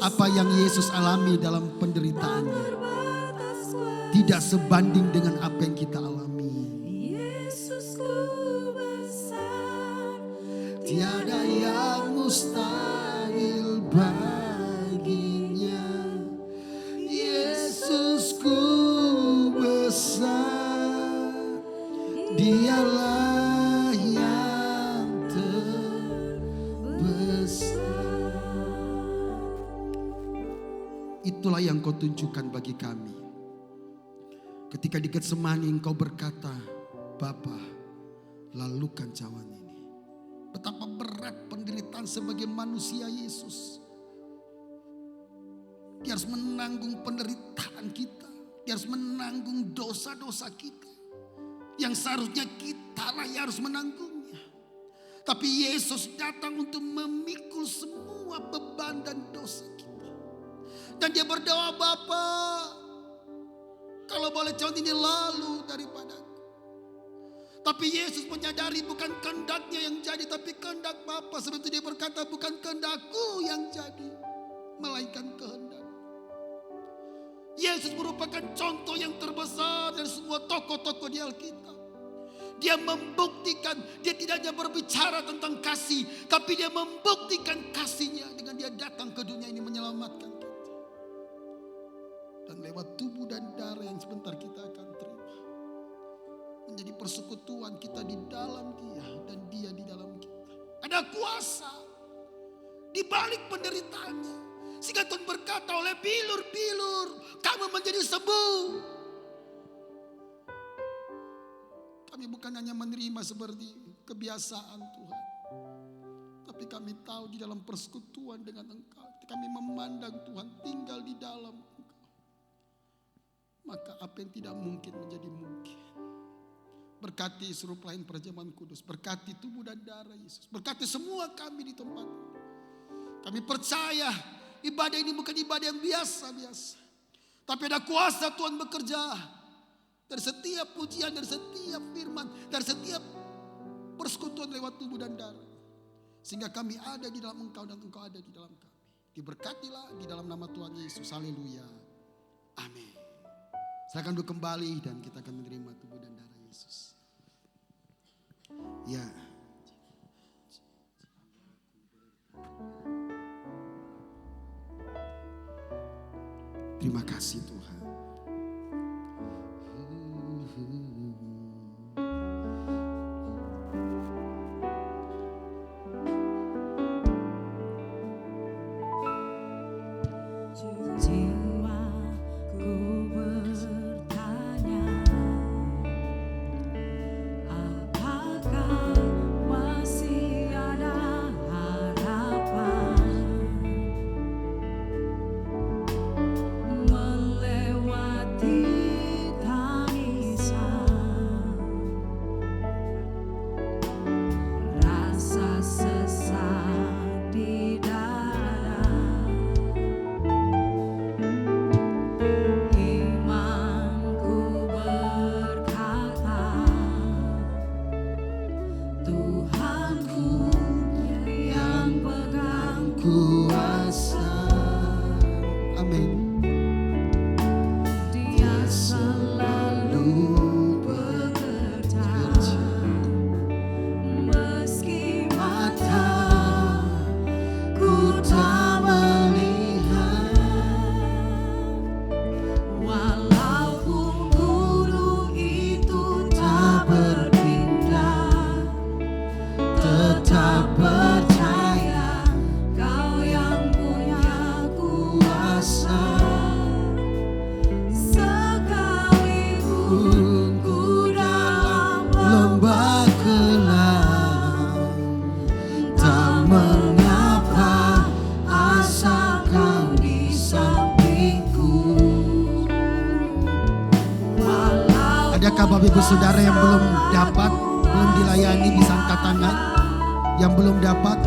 Apa yang Yesus alami dalam penderitaannya tidak sebanding dengan apa yang kita alami. Tiada yang mustahil baginya. Yesusku besar, Dialah yang terbesar. Itulah yang Kau tunjukkan bagi kami. Ketika di Getsemani Engkau berkata, Bapa, lalukan cawan ini. Betapa berat penderitaan sebagai manusia Yesus. Dia harus menanggung penderitaan kita. Dia harus menanggung dosa-dosa kita. Yang seharusnya kitalah yang harus menanggungnya. Tapi Yesus datang untuk memikul semua beban dan dosa kita. Dan dia berdoa, Bapa, kalau boleh cawan ini lalu daripadaku. Tapi Yesus menyadari bukan kehendaknya yang jadi, tapi kehendak Bapa. Sebab itu dia berkata, bukan kehendakku yang jadi, melainkan kehendak. Yesus merupakan contoh yang terbesar dari semua tokoh-tokoh di Alkitab. Dia membuktikan, dia tidak hanya berbicara tentang kasih, tapi dia membuktikan kasihnya dengan dia datang ke dunia ini menyelamatkan kita. Dan lewat tubuh dan darah yang sebentar kita akan terima, menjadi persekutuan kita di dalam dia dan dia di dalam kita. Ada kuasa di balik penderitaannya. Sehingga Tuhan berkata, oleh bilur-bilur kamu menjadi sembuh. Kami bukan hanya menerima seperti kebiasaan Tuhan, tapi kami tahu di dalam persekutuan dengan Engkau, kami memandang Tuhan tinggal di dalam Engkau. maka apa yang tidak mungkin menjadi mungkin. Berkati seluruh pelayan perjamuan kudus, berkati tubuh dan darah Yesus, berkati semua kami di tempat ini. Kami percaya ibadah ini bukan ibadah yang biasa-biasa, tapi ada kuasa Tuhan bekerja dari setiap pujian, dari setiap firman, dari setiap persekutuan lewat tubuh dan darah. Sehingga kami ada di dalam Engkau dan Engkau ada di dalam kami. Diberkatilah di dalam nama Tuhan Yesus. Haleluya. Amin. Silakan duduk kembali dan kita akan menerima tubuh dan darah Yesus. Ya. Terima kasih Tuhan. Jiwaku bertanya, apakah masih ada harapan melewati tangisan, rasa sesak di dada. Imanku berkata, Tuhanku yang pegang kuasa. Amin. Dia selalu bekerja, meski mataku tak melihat. Walaupun gunung itu tak berpindah, tetap percaya Kau yang punya kuasa. Sekalipun ku dalam lembah gelap, tak mengapa asal Kau di sampingku. Adakah Bapak Ibu Saudara yang belum dapat, belum dilayani bisa angkat tangan? Yang belum dapat,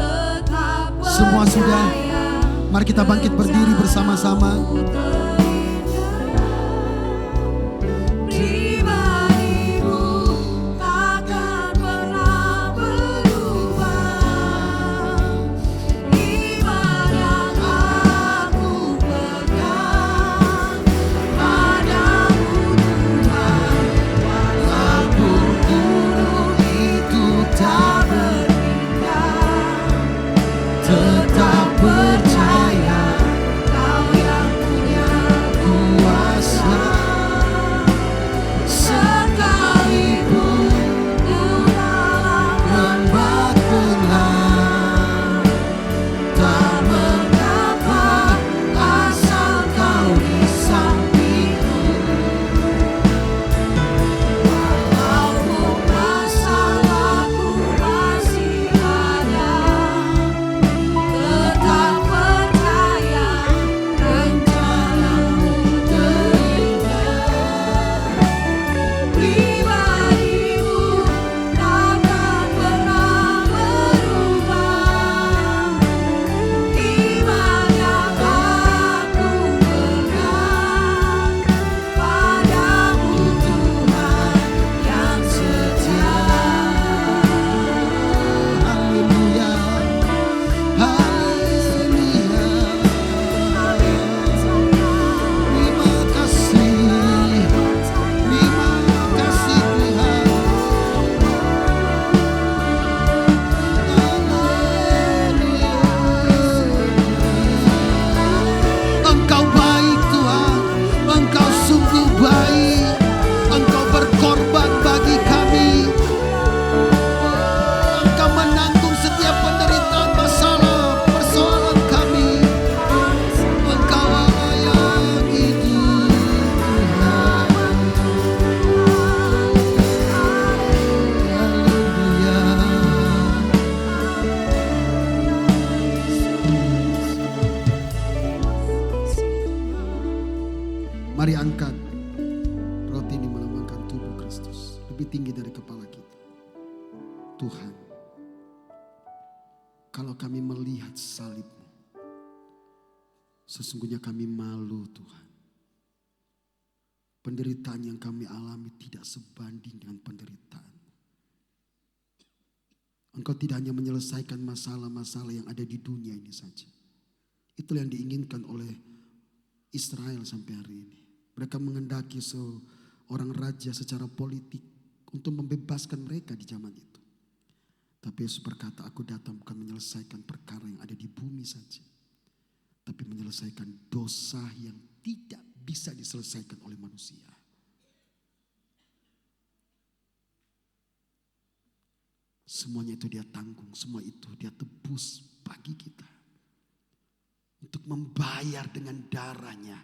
semua sudah. Mari kita bangkit berdiri bersama-sama. Pribadimu takkan pernah berubah. Iman yang aku pegang padamu Tuhan, walaupun gunung itu tak berpindah, tetap percaya Kau yang punya kuasa. Sekalipun ku dalam lembah gelap, tak mengapa asal Kau di sampingku. Walaupun masalahku masih ada, tetap percaya rencanamu terindah. Pribadimu takkan pernah berubah. Iman yang aku pegang padamu Tuhan yang setia. Haleluya. Haleluya. Terima kasih. Terima kasih Tuhan. Engkau baik Tuhan, Engkau sungguh baik, Engkau berkorban bagi kami, Engkau menanggung setiap penderitaan, masalah, persoalan kami. Engkau Allah yang hidup Tuhan. Haleluya. Mari angkat kita ini melambangkan tubuh Kristus. Lebih tinggi dari kepala kita. Tuhan, kalau kami melihat salib-Mu, sesungguhnya kami malu Tuhan. Penderitaan yang kami alami tidak sebanding dengan penderitaan. Engkau tidak hanya menyelesaikan masalah-masalah yang ada di dunia ini saja. Itulah yang diinginkan oleh Israel sampai hari ini. Mereka mengendaki seorang raja secara politik untuk membebaskan mereka di zaman itu. Tapi Yesus berkata, aku datang bukan menyelesaikan perkara yang ada di bumi saja, tapi menyelesaikan dosa yang tidak bisa diselesaikan oleh manusia. Semuanya itu dia tanggung, semua itu dia tebus bagi kita. Untuk membayar dengan darahnya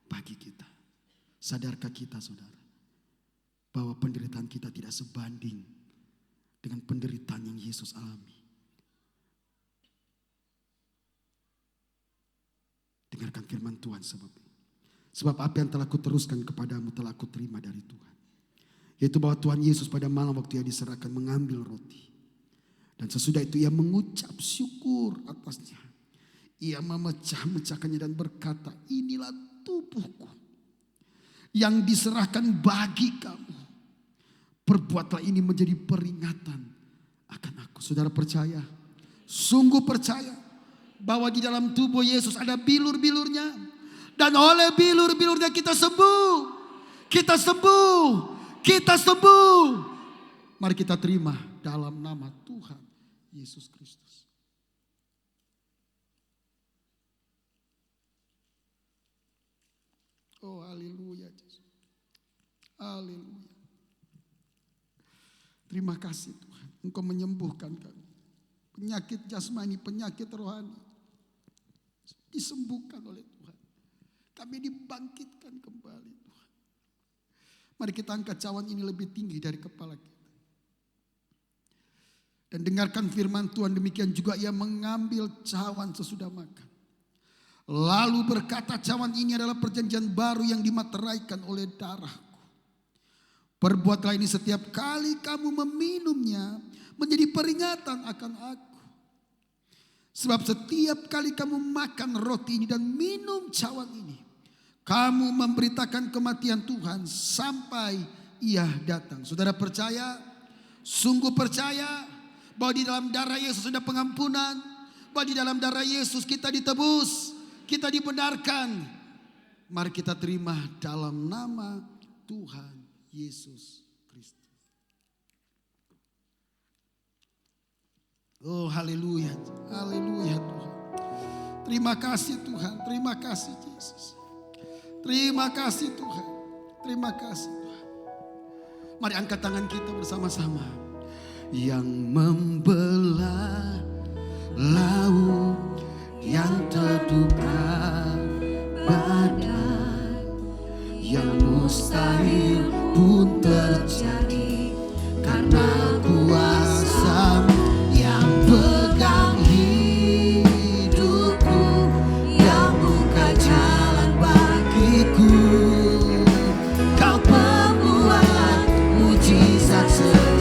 bagi kita. Sadarkah kita saudara, bahwa penderitaan kita tidak sebanding dengan penderitaan yang Yesus alami. Dengarkan firman Tuhan sebab apa yang telah kuteruskan kepadamu telah kuterima dari Tuhan. Yaitu bahwa Tuhan Yesus pada malam waktu ia diserahkan mengambil roti. Dan sesudah itu ia mengucap syukur atasnya. Ia memecah-mecahkannya dan berkata, inilah tubuhku yang diserahkan bagi kamu. Perbuatlah ini menjadi peringatan akan aku. Saudara percaya, sungguh percaya bahwa di dalam tubuh Yesus ada bilur-bilurnya. Dan oleh bilur-bilurnya kita sembuh. Kita sembuh. Kita sembuh. Mari kita terima dalam nama Tuhan Yesus Kristus. Oh haleluya Yesus. Haleluya. Terima kasih Tuhan. Engkau menyembuhkan kami. Penyakit jasmani, penyakit rohani disembuhkan oleh Tuhan. Kami dibangkitkan kembali Tuhan. Mari kita angkat cawan ini lebih tinggi dari kepala kita. Dan dengarkan firman Tuhan, demikian juga ia mengambil cawan sesudah makan. Lalu berkata, cawan ini adalah perjanjian baru yang dimateraikan oleh darahku. Perbuatlah ini setiap kali kamu meminumnya menjadi peringatan akan aku. Sebab setiap kali kamu makan roti ini dan minum cawan ini, kamu memberitakan kematian Tuhan sampai ia datang. Saudara percaya, sungguh percaya bahwa di dalam darah Yesus ada pengampunan, bahwa di dalam darah Yesus kita ditebus, kita dibenarkan. Mari kita terima dalam nama Tuhan Yesus Kristus. Oh haleluya, haleluya Tuhan. Terima kasih Tuhan, terima kasih Yesus. Terima kasih Tuhan, terima kasih Tuhan. Mari angkat tangan kita bersama-sama. Yang membelah laut yang terduga badai, yang mustahil pun terjadi karena kuasa yang pegang hidupku, yang buka jalan bagiku. Kau pembuat mujizat sejati.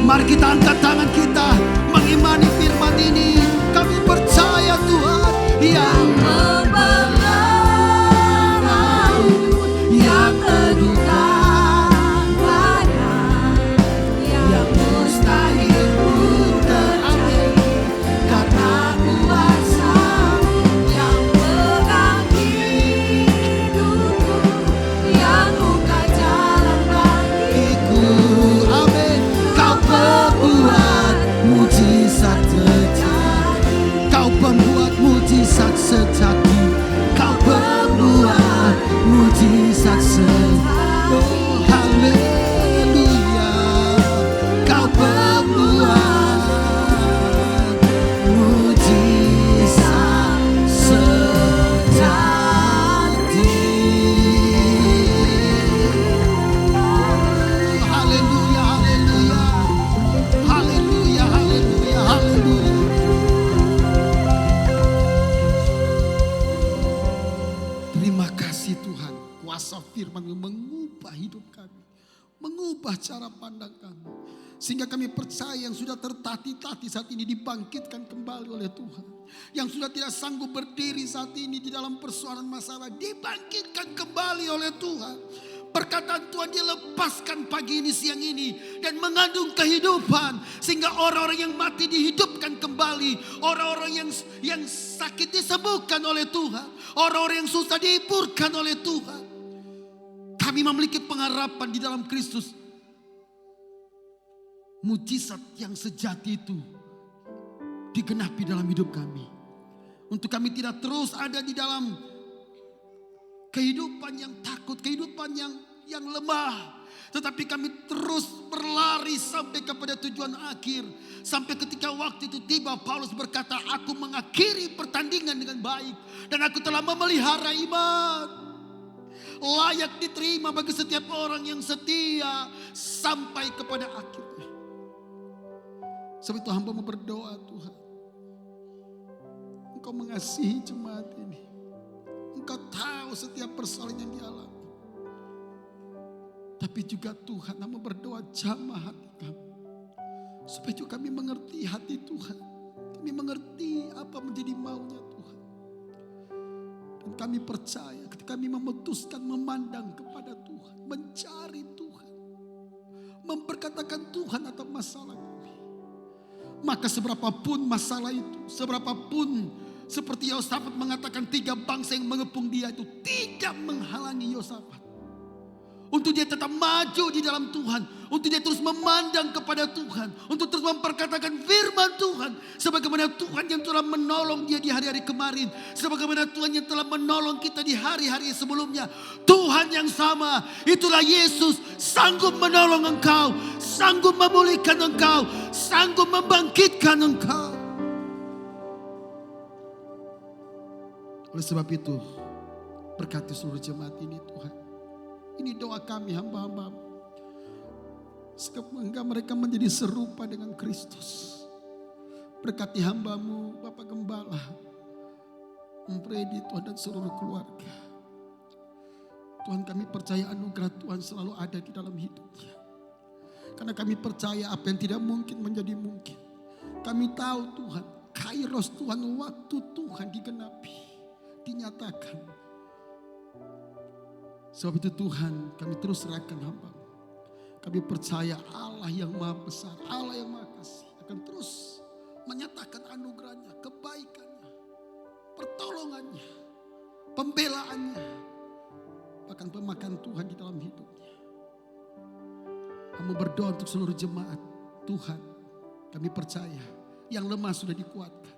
Mari kita angkat tangan kita mengimani firman ini. Kami percaya Tuhan yang membelah laut, yang teduhkan badai, yang mustahil pun terjadi karena kuasa yang pegang hidupku, yang buka jalan bagiku. Amin. Pembuat mujizat sejati. Kau pembuat mujizat sejati. Kau pembuat mujizat sejati. Terima kasih Tuhan, kuasa firman mengubah hidup kami, mengubah cara pandang kami. Sehingga kami percaya yang sudah tertatih-tatih saat ini dibangkitkan kembali oleh Tuhan. Yang sudah tidak sanggup berdiri saat ini di dalam persoalan masalah dibangkitkan kembali oleh Tuhan. Perkataan Tuhan dilepaskan pagi ini, siang ini, dan mengandung kehidupan. Sehingga orang-orang yang mati dihidupkan kembali. Orang-orang yang sakit disembuhkan oleh Tuhan. Orang-orang yang susah dihiburkan oleh Tuhan. Kami memiliki pengharapan di dalam Kristus. Mujizat yang sejati itu digenapi dalam hidup kami. Untuk kami tidak terus ada di dalam kehidupan yang takut, kehidupan yang lemah. Tetapi kami terus berlari sampai kepada tujuan akhir. Sampai ketika waktu itu tiba, Paulus berkata, aku mengakhiri pertandingan dengan baik. Dan aku telah memelihara iman. Layak diterima bagi setiap orang yang setia sampai kepada akhirnya. Sebab itu hamba mau berdoa, Tuhan. Engkau mengasihi jemaat ini. Engkau tahu setiap persoalan yang dialami. Tapi juga Tuhan, hamba berdoa jamah hati kami. Supaya juga kami mengerti hati Tuhan. Kami mengerti apa menjadi maunya Tuhan. Dan kami percaya ketika kami memutuskan memandang kepada Tuhan. Mencari Tuhan. Memperkatakan Tuhan atas masalah kami. Maka seberapapun masalah itu, seberapapun seperti Yosafat mengatakan 3 bangsa yang mengepung dia itu tidak menghalangi Yosafat. Untuk dia tetap maju di dalam Tuhan. Untuk dia terus memandang kepada Tuhan. Untuk terus memperkatakan firman Tuhan. Sebagaimana Tuhan yang telah menolong dia di hari-hari kemarin. Sebagaimana Tuhan yang telah menolong kita di hari-hari sebelumnya. Tuhan yang sama. Itulah Yesus. Sanggup menolong engkau. Sanggup memulihkan engkau. Sanggup membangkitkan engkau. Oleh sebab itu, berkati seluruh jemaat ini Tuhan. Ini doa kami hamba-hamba. Sehingga mereka menjadi serupa dengan Kristus. Berkati hambamu Bapak Gembala. Mempredi Tuhan dan seluruh keluarga. Tuhan, kami percaya anugerah Tuhan selalu ada di dalam hidupnya. Karena kami percaya apa yang tidak mungkin menjadi mungkin. Kami tahu Tuhan, kairos Tuhan, waktu Tuhan digenapi, dinyatakan. Sebab itu Tuhan, kami terus serahkan hamba. Kami percaya Allah yang maha besar, Allah yang maha kasih akan terus menyatakan anugerahnya, kebaikannya, pertolongannya, pembelaannya, bahkan pemakan Tuhan di dalam hidupnya. Kami berdoa untuk seluruh jemaat. Tuhan, kami percaya yang lemah sudah dikuatkan,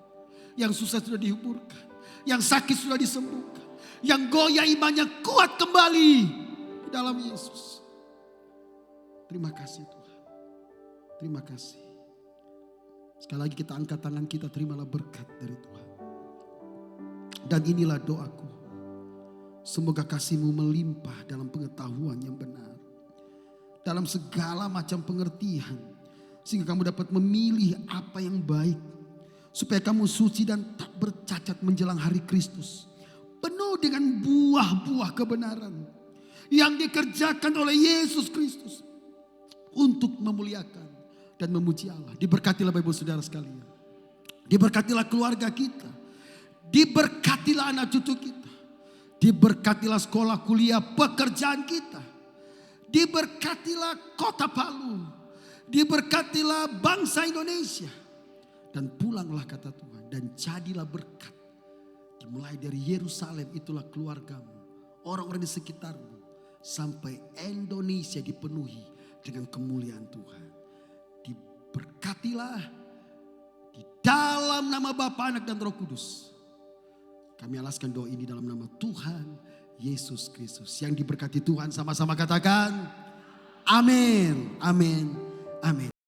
yang susah sudah dihiburkan, yang sakit sudah disembuhkan. Yang goyah imannya kuat kembali di dalam Yesus. Terima kasih Tuhan. Terima kasih. Sekali lagi kita angkat tangan kita, terimalah berkat dari Tuhan. Dan inilah doaku. Semoga kasih-Mu melimpah dalam pengetahuan yang benar. Dalam segala macam pengertian. Sehingga kamu dapat memilih apa yang baik. Supaya kamu suci dan tak bercacat menjelang hari Kristus. Penuh dengan buah-buah kebenaran yang dikerjakan oleh Yesus Kristus untuk memuliakan dan memuji Allah. Diberkatilah Bapak Ibu Saudara sekalian. Diberkatilah keluarga kita. Diberkatilah anak cucu kita. Diberkatilah sekolah, kuliah, pekerjaan kita. Diberkatilah kota Palu. Diberkatilah bangsa Indonesia. Dan pulanglah kata Tuhan dan jadilah berkat. Dimulai dari Yerusalem, itulah keluargamu, orang-orang di sekitarmu, sampai Indonesia dipenuhi dengan kemuliaan Tuhan. Diberkatilah di dalam nama Bapa, Anak dan Roh Kudus. Kami alaskan doa ini dalam nama Tuhan Yesus Kristus. Yang diberkati Tuhan sama-sama katakan amin, amin, amin.